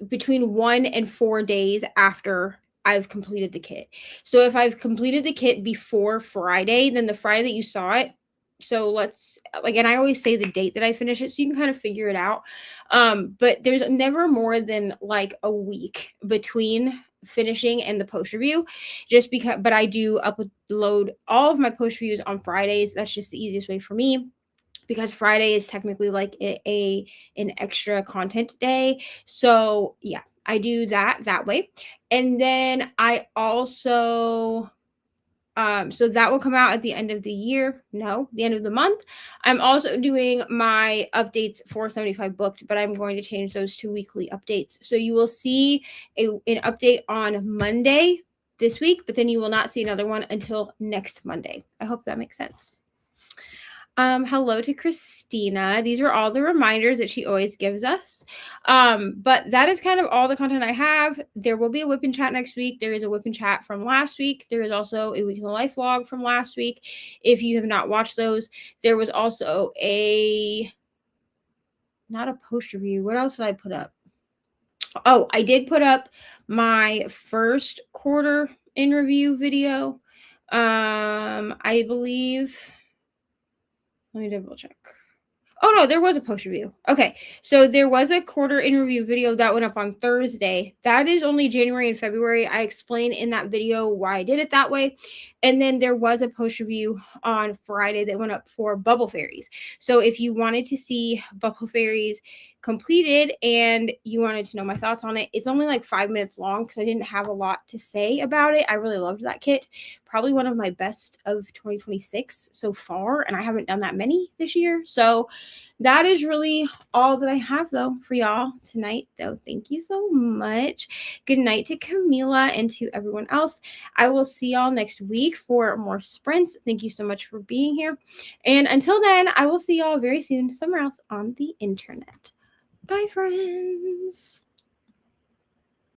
between 1 and 4 days after I've completed the kit. So if I've completed the kit before Friday, then the Friday that you saw it, so let's like, and I always say the date that I finish it so you can kind of figure it out. But there's never more than like a week between finishing and the post review, just because, but I do upload all of my post reviews on Fridays. That's just the easiest way for me, because Friday is technically like an extra content day. So yeah, I do that way. And then I also, so that will come out at the end of the year. No, the end of the month. I'm also doing my updates for 75 Booked, but I'm going to change those to weekly updates. So you will see an update on Monday this week, but then you will not see another one until next Monday. I hope that makes sense. Hello to Christina. These are all the reminders that she always gives us. But that is kind of all the content I have. There will be a whip and chat next week. There is a whip and chat from last week. There is also a week in the life vlog from last week. If you have not watched those, there was also not a post review. What else did I put up? Oh, I did put up my first quarter in review video. I believe, let me double check. Oh no, there was a post review. Okay, so there was a quarter in review video that went up on Thursday. That is only January and February. I explained in that video why I did it that way. And then there was a post review on Friday that went up for Bubble Fairies. So if you wanted to see Bubble Fairies completed and you wanted to know my thoughts on it, it's only like 5 minutes long because I didn't have a lot to say about it. I really loved that kit. Probably one of my best of 2026 so far, and I haven't done that many this year. So that is really all that I have though for y'all tonight though. Thank you so much. Good night to Camila and to everyone else. I will see y'all next week for more sprints. Thank you so much for being here. And until then, I will see y'all very soon somewhere else on the internet. Bye, friends.